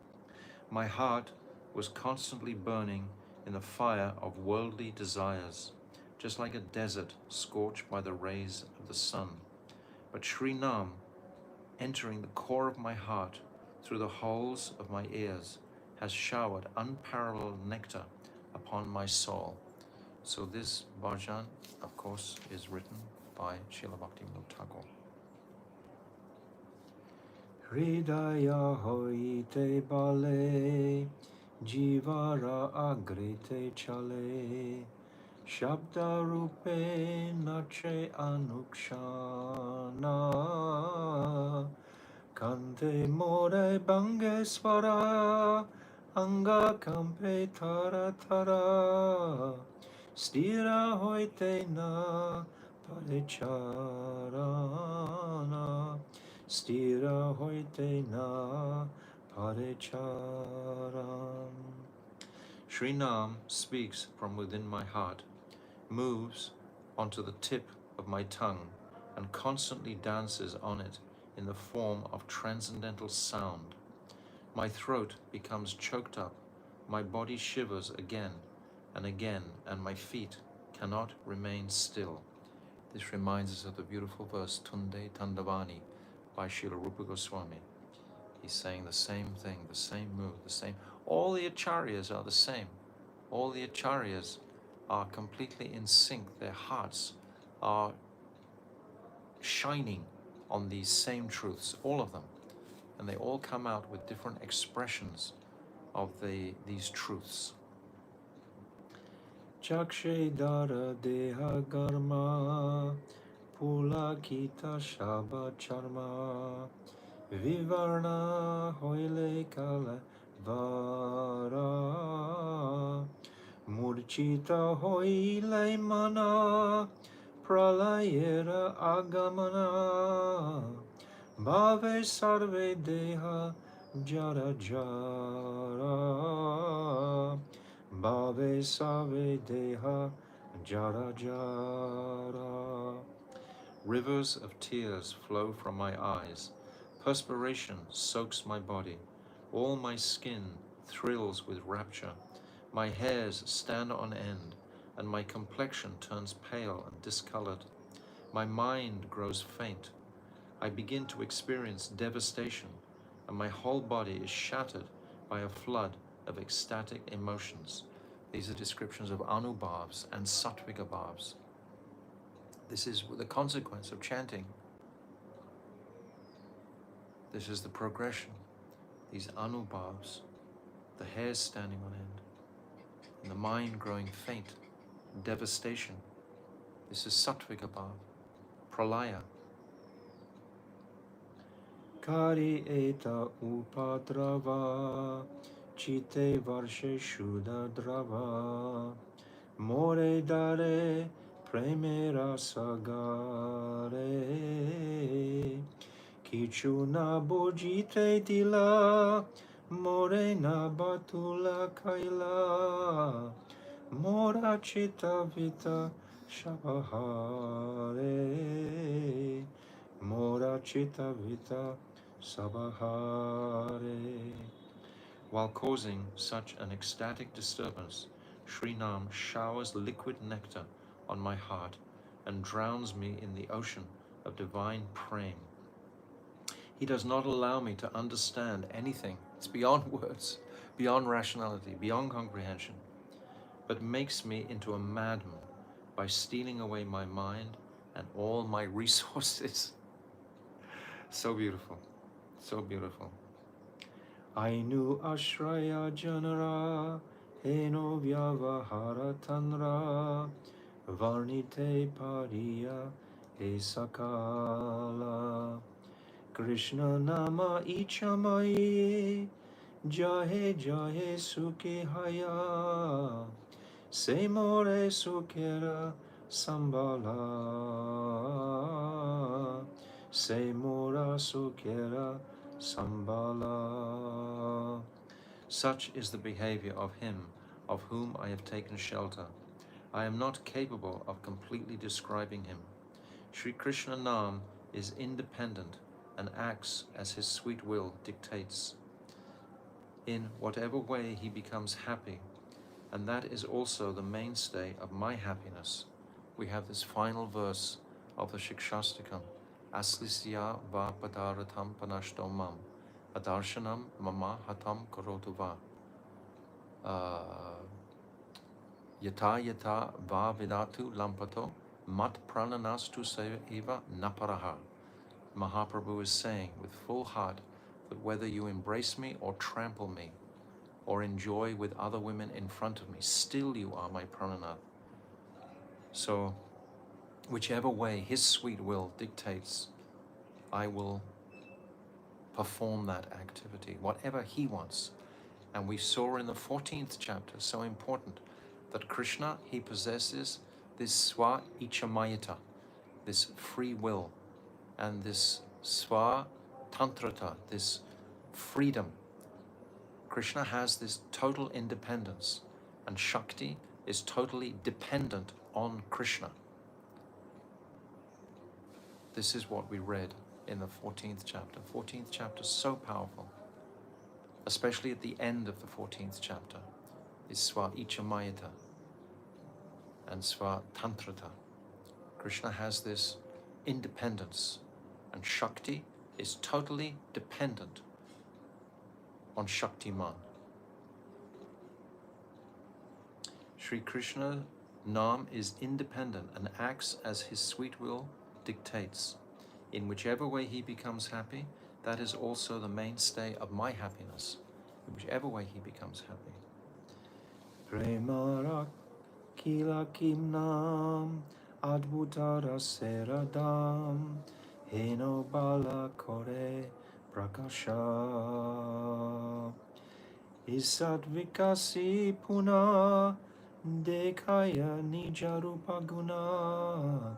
My heart was constantly burning in the fire of worldly desires, just like a desert scorched by the rays of the sun. But Sri Nam, entering the core of my heart through the holes of my ears, has showered unparalleled nectar upon my soul. So this bhajan, of course, is written by Srila Bhaktivinoda Thakur. Hridaya hoite bale, jivara agrite chale, shabda rupe nache anukshana, kante more bange svara, anga kampe tara tara, stira hoite na paricharana, stira hoite na paricharam. Sri Nam speaks from within my heart, moves onto the tip of my tongue, and constantly dances on it in the form of transcendental sound. My throat becomes choked up, my body shivers again and again, and my feet cannot remain still. This reminds us of the beautiful verse Tunde Tandavani by Srila Rupa Goswami. He's saying the same thing, the same move, the same. All the acharyas are the same. All the acharyas are completely in sync. Their hearts are shining on these same truths, all of them. And they all come out with different expressions of these truths. Chakshe dara deha garma, pulakita shaba charma, vivarna hoile kala vara, murchita hoile mana, pralayera agamana, bhave sarve deha jara jara, bhave sarve deha jara jara. Rivers of tears flow from my eyes. Perspiration soaks my body. All my skin thrills with rapture. My hairs stand on end, and my complexion turns pale and discolored. My mind grows faint. I begin to experience devastation, and my whole body is shattered by a flood of ecstatic emotions. These are descriptions of anubhavs and sattvika bhavs. This is the consequence of chanting. This is the progression. These anubhavs, the hairs standing on end, and the mind growing faint, devastation. This is sattvika bhav, pralaya. Kari eta upadrava, chite varshe shuddha drava, more dare premera sagare, kichu na bojite dila, more na batula kaila, mora chita vita shabahare, mora chita vita sabahare. While causing such an ecstatic disturbance, Sri Nam showers liquid nectar on my heart and drowns me in the ocean of divine prem. He does not allow me to understand anything. It's beyond words, beyond rationality, beyond comprehension, but makes me into a madman by stealing away my mind and all my resources. So beautiful, so beautiful. Ainu ashraya janara, eno vyavahara tanra, varnite pariya esakala. Krishna nama ichamai, jahe jahe sukhe haya, se more sukhera sambala, se mora sukhera sambala. Such is the behavior of him of whom I have taken shelter. I am not capable of completely describing him. Sri Krishna Nam is independent and acts as his sweet will dictates. in whatever way he becomes happy, and that is also the mainstay of my happiness. We have this final verse of the Shikshastakam. Aslisya va padaratam panashto mam, adarshanam mama hatam karotu va. Yata yata va vidatu lampato, mat prananastu eva naparaha. Mahaprabhu is saying with full heart that whether you embrace me or trample me, or enjoy with other women in front of me, still you are my prananath. So, whichever way his sweet will dictates, I will perform that activity, whatever he wants. And we saw in the 14th chapter, so important, that Krishna, he possesses this swa ichamayata, this free will, and this swa tantrata, this freedom. Krishna has this total independence, and Shakti is totally dependent on Krishna. This is what we read in the 14th chapter. 14th chapter is so powerful, especially at the end of the 14th chapter, is Swa Ichamayata and Swa Tantrata. Krishna has this independence, and Shakti is totally dependent on Shaktiman. Sri Krishna Nam is independent and acts as his sweet will dictates. In whichever way he becomes happy, that is also the mainstay of my happiness. In whichever way he becomes happy. Premarak kila kimnam adbhutara seradam heno bala kore prakasha isat vikasi puna dekaya nijarupa guna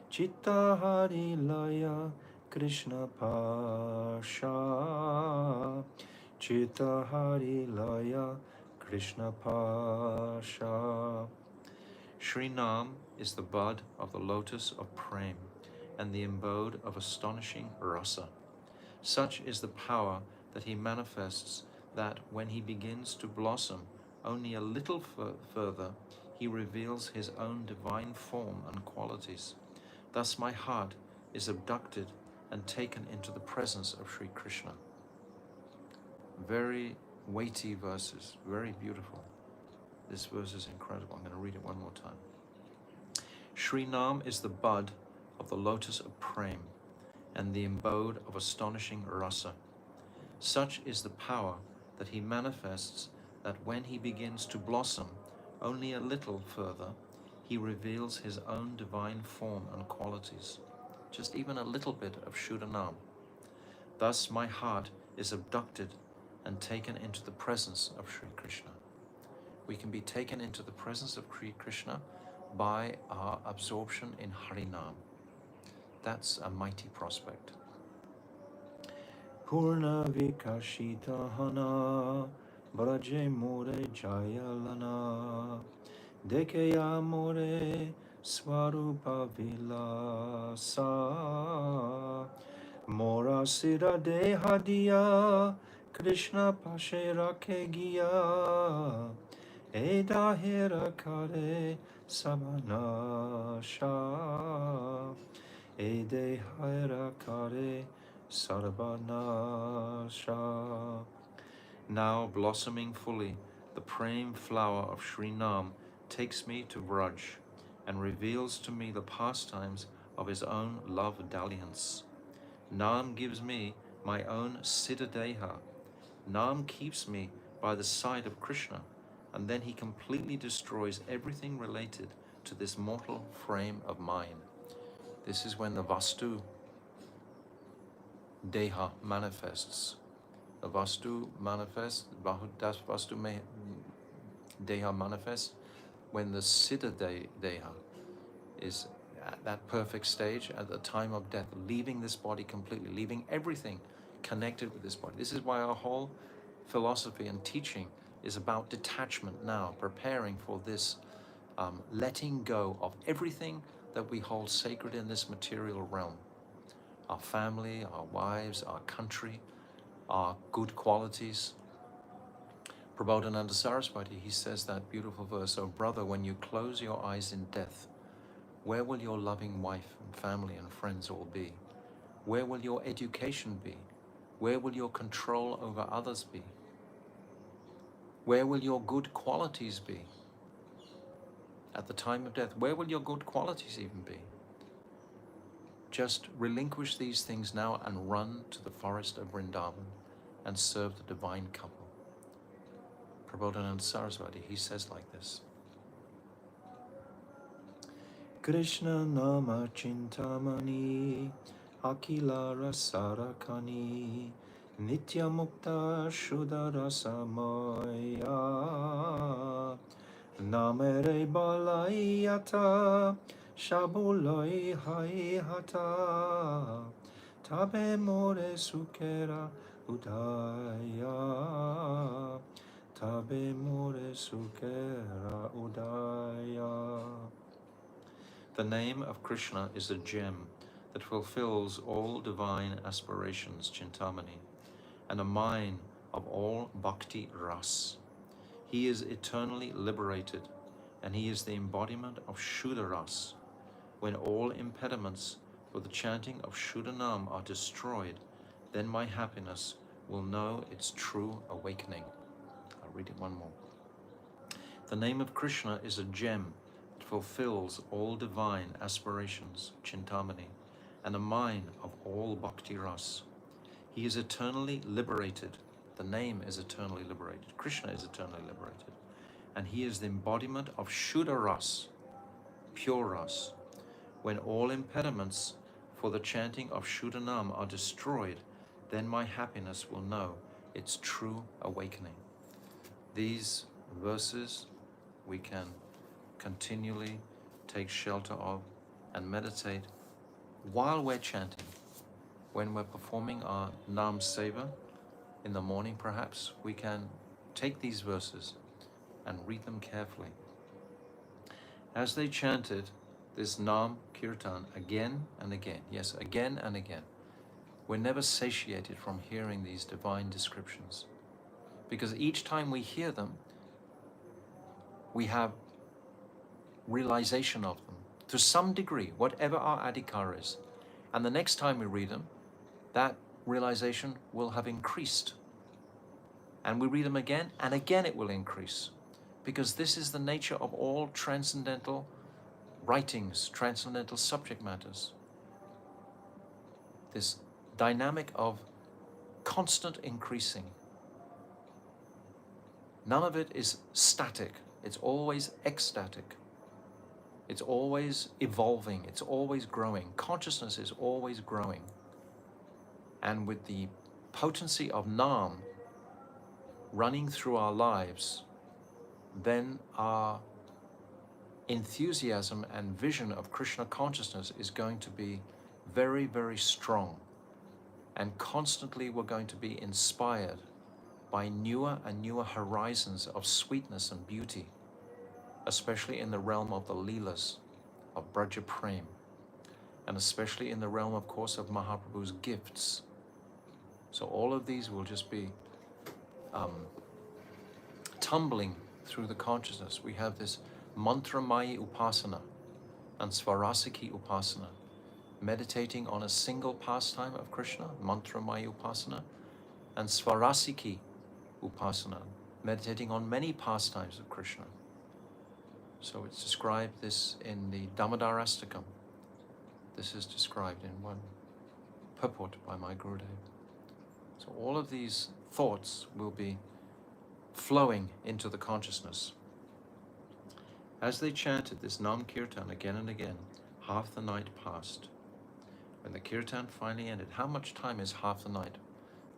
Chitta Hari Laya Krishna Pasha Chitta Hari Laya Krishna Pasha. Sri Nam is the bud of the lotus of Prem and the abode of astonishing rasa. Such is the power that he manifests that when he begins to blossom only a little further, he reveals his own divine form and qualities. Thus my heart is abducted and taken into the presence of Sri Krishna. Very weighty verses, very beautiful. This verse is incredible. I'm going to read it one more time. Sri Nam is the bud of the lotus of Prem and the abode of astonishing rasa. Such is the power that he manifests that when he begins to blossom only a little further, he reveals his own divine form and qualities, just even a little bit of Shuddhanam. Thus my heart is abducted and taken into the presence of Sri Krishna. We can be taken into the presence of Sri Krishna by our absorption in Harinam. That's a mighty prospect. Purna vikashita hana braje more jayalana Dekeya more swarupa vilasa Mora sira dehadiya Krishna pashe rakhe giya Eda hera kare sabanasha Ede hera kare sarbanasha. Now blossoming fully, the prem flower of Sri Nam takes me to Vraj and reveals to me the pastimes of his own love dalliance. Nam gives me my own Siddhadeha. Nam keeps me by the side of Krishna, and then he completely destroys everything related to this mortal frame of mine. This is when the Vastu Deha manifests. The Vastu manifests, Vastu Deha manifests when the Siddha Deha is at that perfect stage at the time of death, leaving this body completely, leaving everything connected with this body. This is why our whole philosophy and teaching is about detachment now, preparing for this letting go of everything that we hold sacred in this material realm. Our family, our wives, our country, our good qualities, Prabodhananda Saraswati, he says that beautiful verse, "Oh brother, when you close your eyes in death, where will your loving wife and family and friends all be? Where will your education be? Where will your control over others be? Where will your good qualities be? At the time of death, where will your good qualities even be? Just relinquish these things now and run to the forest of Vrindavan and serve the divine couple." Prabodhananda Saraswati, he says like this: Krishna nama chintamani akila rasarakani nitya mukta shuddha rasamaya namere balayata shabuloi haihata tabe more sukera udaya tabe more sukera udaya. The name of Krishna is a gem that fulfills all divine aspirations, Chintamani, and a mine of all bhakti ras. He is eternally liberated, and he is the embodiment of Shuddha ras. When all impediments for the chanting of Shuddha Nam are destroyed, then my happiness will know its true awakening. I'll read it one more. The name of Krishna is a gem that fulfills all divine aspirations, Chintamani, and a mine of all bhakti ras. He is eternally liberated. The name is eternally liberated. Krishna is eternally liberated. And he is the embodiment of Shuddha ras, pure ras. When all impediments for the chanting of Shuddha Nam are destroyed, then my happiness will know its true awakening. These verses we can continually take shelter of and meditate while we're chanting. When we're performing our Nam Seva in the morning, perhaps we can take these verses and read them carefully. As they chanted this Nam Kirtan again and again, yes, again and again, we're never satiated from hearing these divine descriptions, because each time we hear them, we have realization of them to some degree, whatever our adhikar is. And the next time we read them, that realization will have increased. And we read them again, and again it will increase. Because this is the nature of all transcendental writings, transcendental subject matters. This dynamic of constant increasing. None of it is static. It's always ecstatic. It's always evolving. It's always growing. Consciousness is always growing. And with the potency of Nam running through our lives, then our enthusiasm and vision of Krishna consciousness is going to be very, very strong. And constantly we're going to be inspired by newer and newer horizons of sweetness and beauty, especially in the realm of the Leelas, of Braja Prem, and especially in the realm, of course, of Mahaprabhu's gifts. So all of these will just be tumbling through the consciousness. We have this Mantramayi Upasana and Svarasiki Upasana, meditating on a single pastime of Krishna, Mantramayi Upasana, and Svarasiki Upasana, meditating on many pastimes of Krishna. So it's described this in the Damodarastakam. This is described in one purport by my Gurudev. So all of these thoughts will be flowing into the consciousness. As they chanted this Nam Kirtan again and again, half the night passed. When the Kirtan finally ended, how much time is half the night?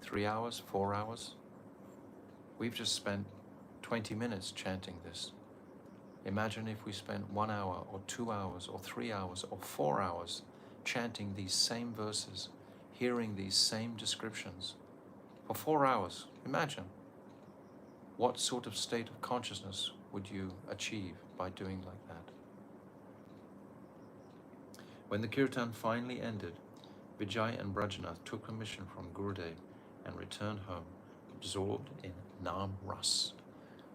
3 hours, 4 hours? We've just spent 20 minutes chanting this. Imagine if we spent 1 hour or 2 hours or 3 hours or 4 hours chanting these same verses, hearing these same descriptions for 4 hours. Imagine what sort of state of consciousness would you achieve by doing like that. When the Kirtan finally ended, Vijay and Brajanath took permission from Gurudev and returned home, absorbed in Nam Ras.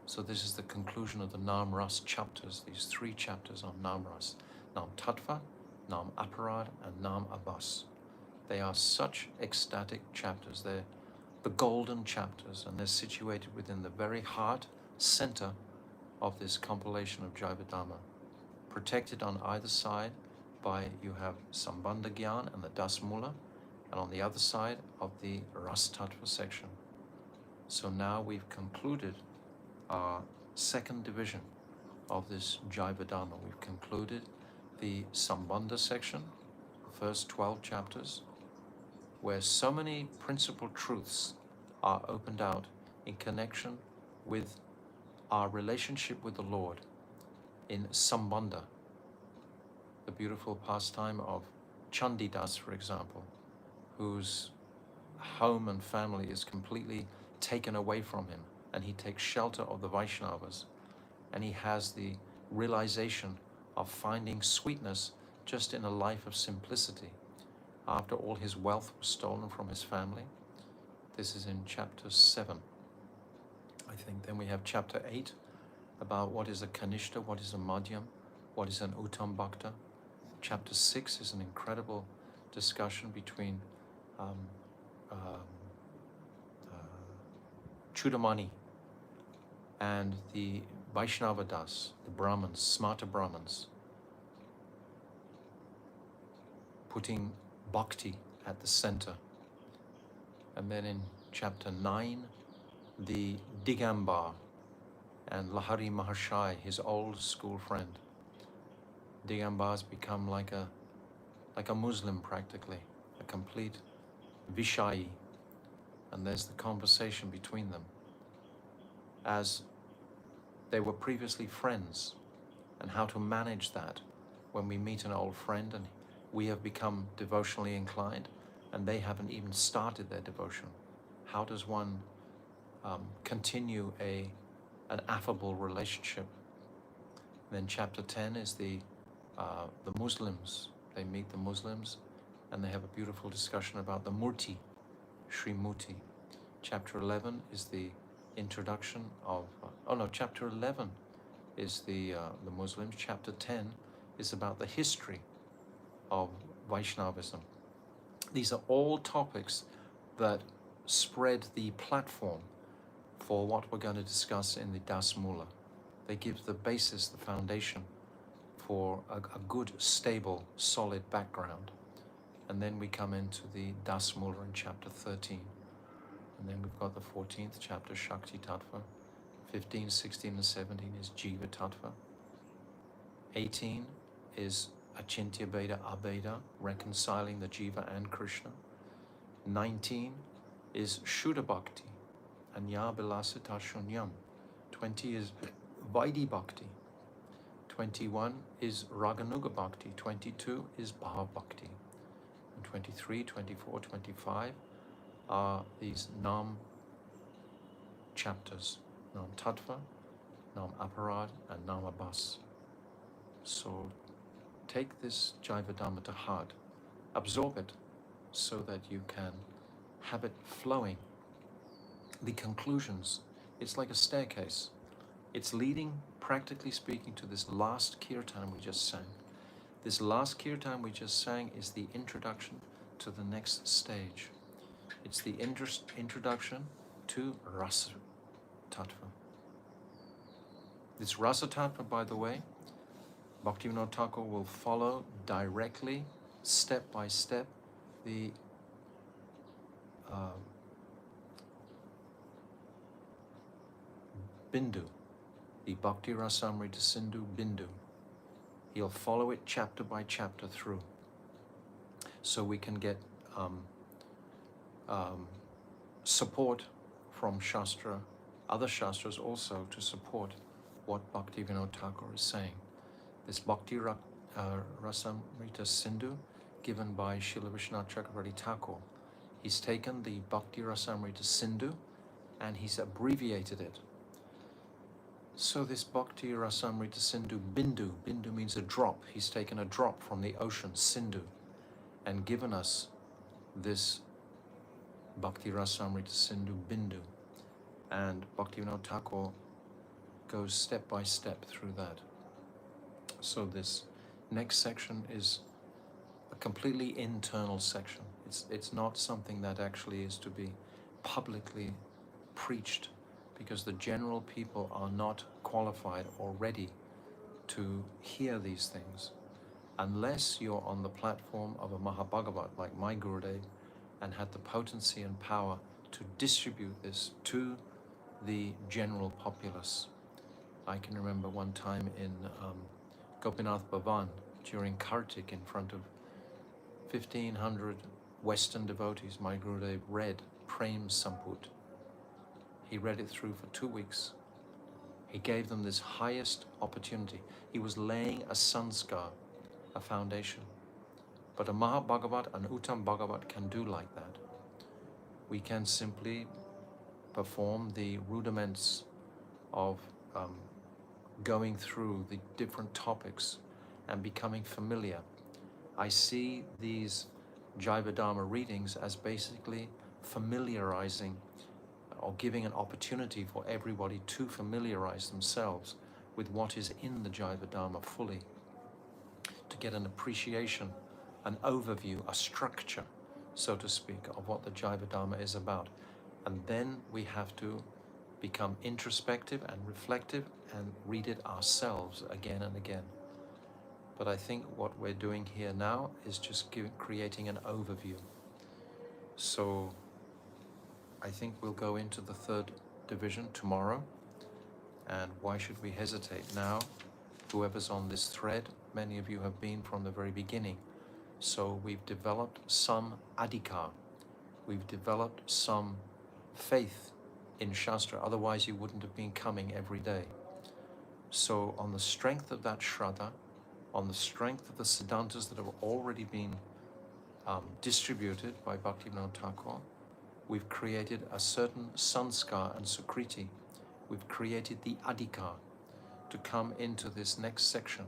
So this is the conclusion of the Nam Ras chapters, these 3 chapters on Nam Ras. Nam Tattva, Nam Aparad, and Nam Abbas. They are such ecstatic chapters. They're the golden chapters, and they're situated within the very heart, center of this compilation of Jaiva Dharma. Protected on either side by, you have Sambandha Gyan and the Das Mula, and on the other side of the Ras Tattva section. So now we've concluded our second division of this Jaiva Dharma. We've concluded the Sambandha section, the first 12 chapters, where so many principal truths are opened out in connection with our relationship with the Lord in Sambandha, the beautiful pastime of Chandidas, for example, whose home and family is completely taken away from him, and he takes shelter of the Vaishnavas, and he has the realization of finding sweetness just in a life of simplicity after all his wealth was stolen from his family. This is in chapter 7, I think. Then we have chapter 8 about what is a Kanishta, what is a Madhyam, what is an Uttam Bhakta. Chapter 6 is an incredible discussion between Chudamani and the Vaishnava Das, the Brahmins, Smarta Brahmins, putting bhakti at the center. And then in chapter 9, the Digambar and Lahari Maharshai, his old school friend. Digambar's become like a Muslim practically, a complete Vishayi. And there's the conversation between them as they were previously friends, and how to manage that when we meet an old friend and we have become devotionally inclined and they haven't even started their devotion. How does one continue an affable relationship? Then chapter 10 is the Muslims. They meet the Muslims and they have a beautiful discussion about the Murti, Sri Murti. Chapter 11 is the introduction of, chapter 11 is the Muslims. Chapter 10 is about the history of Vaishnavism. These are all topics that spread the platform for what we're going to discuss in the Das Mula. They give the basis, the foundation for a good, stable, solid background. And then we come into the Das Mula in chapter 13. And then we've got the 14th chapter, Shakti Tattva. 15, 16, and 17 is Jiva Tattva. 18 is Achintya Bheda Abheda, reconciling the Jiva and Krishna. 19 is Shuddha Bhakti, Anya Bilasita Shunyam. 20 is Vaidhi Bhakti. 21 is Raganuga Bhakti. 22 is Bhav Bhakti. And 23, 24, 25 are these Nam chapters, Nam Tattva, Nam Aparad, and Nam Abbas. So take this Jaiva Dhamma to heart, absorb it so that you can have it flowing. The conclusions, it's like a staircase. It's leading, practically speaking, to this last kirtan we just sang. This last kirtan we just sang is the introduction to the next stage. It's the introduction to Rasa Tattva. This Rasa Tattva, by the way, Bhaktivinoda Thakur will follow directly, step by step, the Bindu, the Bhakti Rasamrita Sindhu Bindu. He'll follow it chapter by chapter through, so we can get support from Shastra, other Shastras also, to support what Bhaktivinoda Thakur is saying. This Bhakti Rasamrita Sindhu, given by Srila Vishwanath Chakravarti Thakur, he's taken the Bhakti Rasamrita Sindhu and he's abbreviated it. So this Bhakti Rasamrita Sindhu Bindu, Bindu means a drop. He's taken a drop from the ocean, Sindhu, and given us this Bhakti Rasamrita Sindhu Bindu. And Bhaktivinoda Thakur goes step by step through that. So this next section is a completely internal section. It's not something that actually is to be publicly preached, because the general people are not qualified or ready to hear these things unless you're on the platform of a Mahabhagavat like my Gurudev and had the potency and power to distribute this to the general populace. I can remember one time in Gopinath Bhavan during Kartik, in front of 1,500 Western devotees, my Gurudev read Prem Samput. He read it through for 2 weeks. He gave them this highest opportunity. He was laying a sanskar, a foundation. But a Mahabhagavat, an Uttam Bhagavat can do like that. We can simply perform the rudiments of going through the different topics and becoming familiar. I see these Jaiva Dharma readings as basically familiarizing or giving an opportunity for everybody to familiarize themselves with what is in the Jaiva Dharma fully, to get an appreciation, an overview, a structure, so to speak, of what the Jaiva Dharma is about. And then we have to become introspective and reflective and read it ourselves again and again. But I think what we're doing here now is just creating an overview. So I think we'll go into the third division tomorrow. And why should we hesitate now? Whoever's on this thread, many of you have been from the very beginning. So we've developed some adhikar. We've developed some faith in Shastra. Otherwise you wouldn't have been coming every day. So on the strength of that Shraddha, on the strength of the Siddhantas that have already been distributed by Bhaktivinoda Thakur, we've created a certain sanskar and sukriti. We've created the adhikar to come into this next section.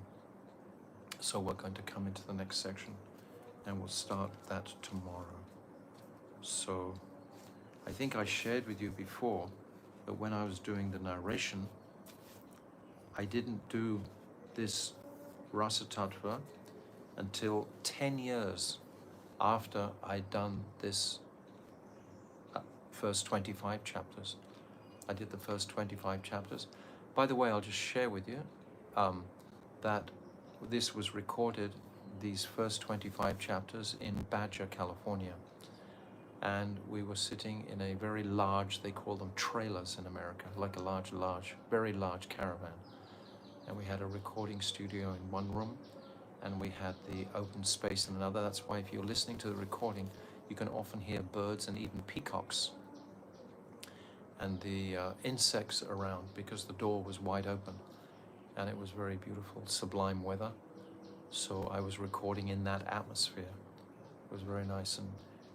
So we're going to come into the next section and we'll start that tomorrow. So I think I shared with you before that when I was doing the narration, I didn't do this Rasa Tattva until 10 years after I'd done this first 25 chapters. I did the first 25 chapters. By the way, I'll just share with you that this was recorded, these first 25 chapters, in Badger, California. And we were sitting in a very large, they call them trailers in America, like a large, very large caravan. And we had a recording studio in one room, and we had the open space in another. That's why if you're listening to the recording, you can often hear birds and even peacocks and the insects around, because the door was wide open and it was very beautiful, sublime weather. So I was recording in that atmosphere. It was very nice, and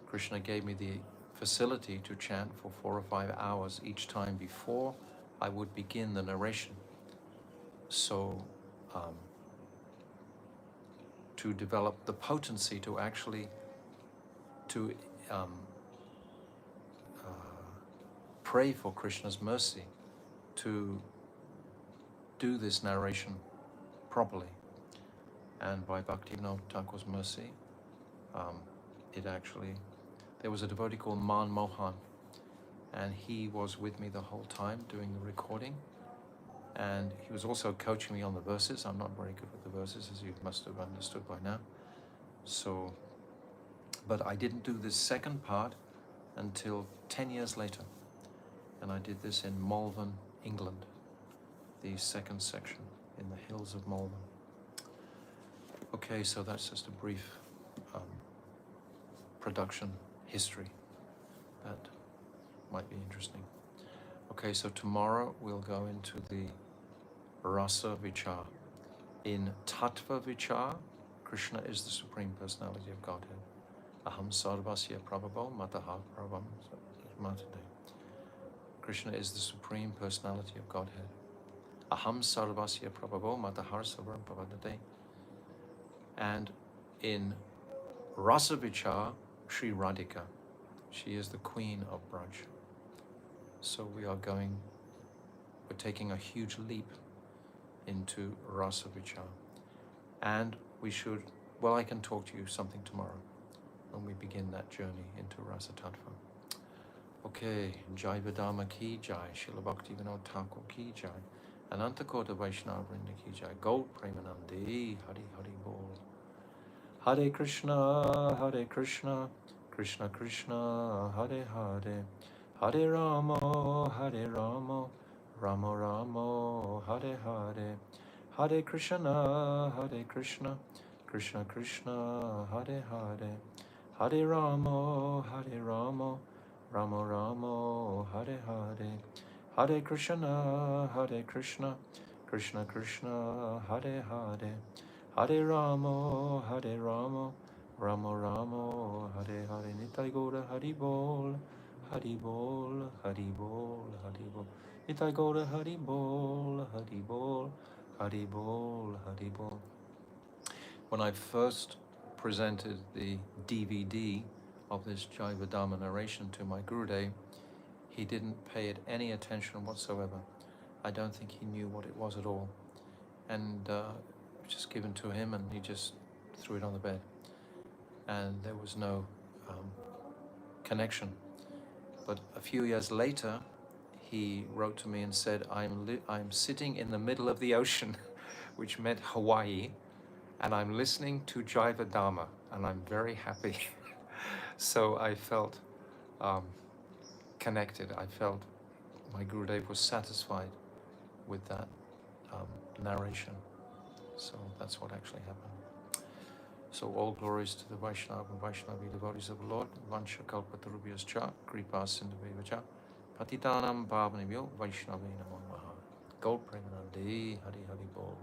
Krishna gave me the facility to chant for 4 or 5 hours each time before I would begin the narration. So to develop the potency to actually pray for Krishna's mercy, to do this narration properly. And by Bhaktivinoda Thakur's mercy, there was a devotee called Man Mohan, and he was with me the whole time doing the recording. And he was also coaching me on the verses. I'm not very good with the verses, as you must have understood by now. So, but I didn't do this second part until 10 years later. And I did this in Malvern, England, the second section in the hills of Malvern. Okay, so that's just a brief production history. That might be interesting. Okay, so tomorrow we'll go into the Rasa Vichar. In Tattva Vichar, Krishna is the Supreme Personality of Godhead. Aham Sarvasya Prabhavo Mataha Prabham Matade. Krishna is the Supreme Personality of Godhead. Aham Sarvasya Prabhavo Matahar Sarvam Pavadade. And in Rasa Vichar, Sri Radhika. She is the Queen of Braj. So we are going we're taking a huge leap into Rasa Vichar. And we should, well, I can talk to you something tomorrow when we begin that journey into Rasa Tattva. Okay, Jaiva Dharma ki jai, Srila Bhakti Vinod Thakur ki jai, Ananta Kota Vaishnava Vrinda ki jai, Gaur Premanandi, Hari Hari Bol. Hare Krishna, Krishna Krishna, Hare Hare, Hare Rama, Rama Rama, Hare Hare, Hare Krishna, Krishna Krishna, Hare Hare, Hare Rama, Rama Rama, Hare Hare, Hare Krishna, Krishna Krishna, Hare Hare, Hare Rama, Rama Rama, Hare Hare. Nitai Gaura Hari Bol, Hari Bol, Hari Bol, Hari Bol. Nitai Gaura Hari Bol, Hari Bol, Hari Bol, Hari Bol. When I first presented the DVD of this Jaiva Dharma narration to my Gurudev, he didn't pay it any attention whatsoever. I don't think he knew what it was at all. And just given to him, and he just threw it on the bed. And there was no connection. But a few years later, he wrote to me and said, I'm sitting in the middle of the ocean, which meant Hawaii, and I'm listening to Jaiva Dharma, and I'm very happy. So I felt connected. I felt my Gurudev was satisfied with that narration. So that's what actually happened. So all glories to the Vaishnava and Vaishnavi devotees of the Lord. Vansha kalpatarubhyas cha, kripa sindhuveva cha, patitanam pavanebhyo Vaishnavi namo namaha. Gaur Premanandi, Hari Hari Bol.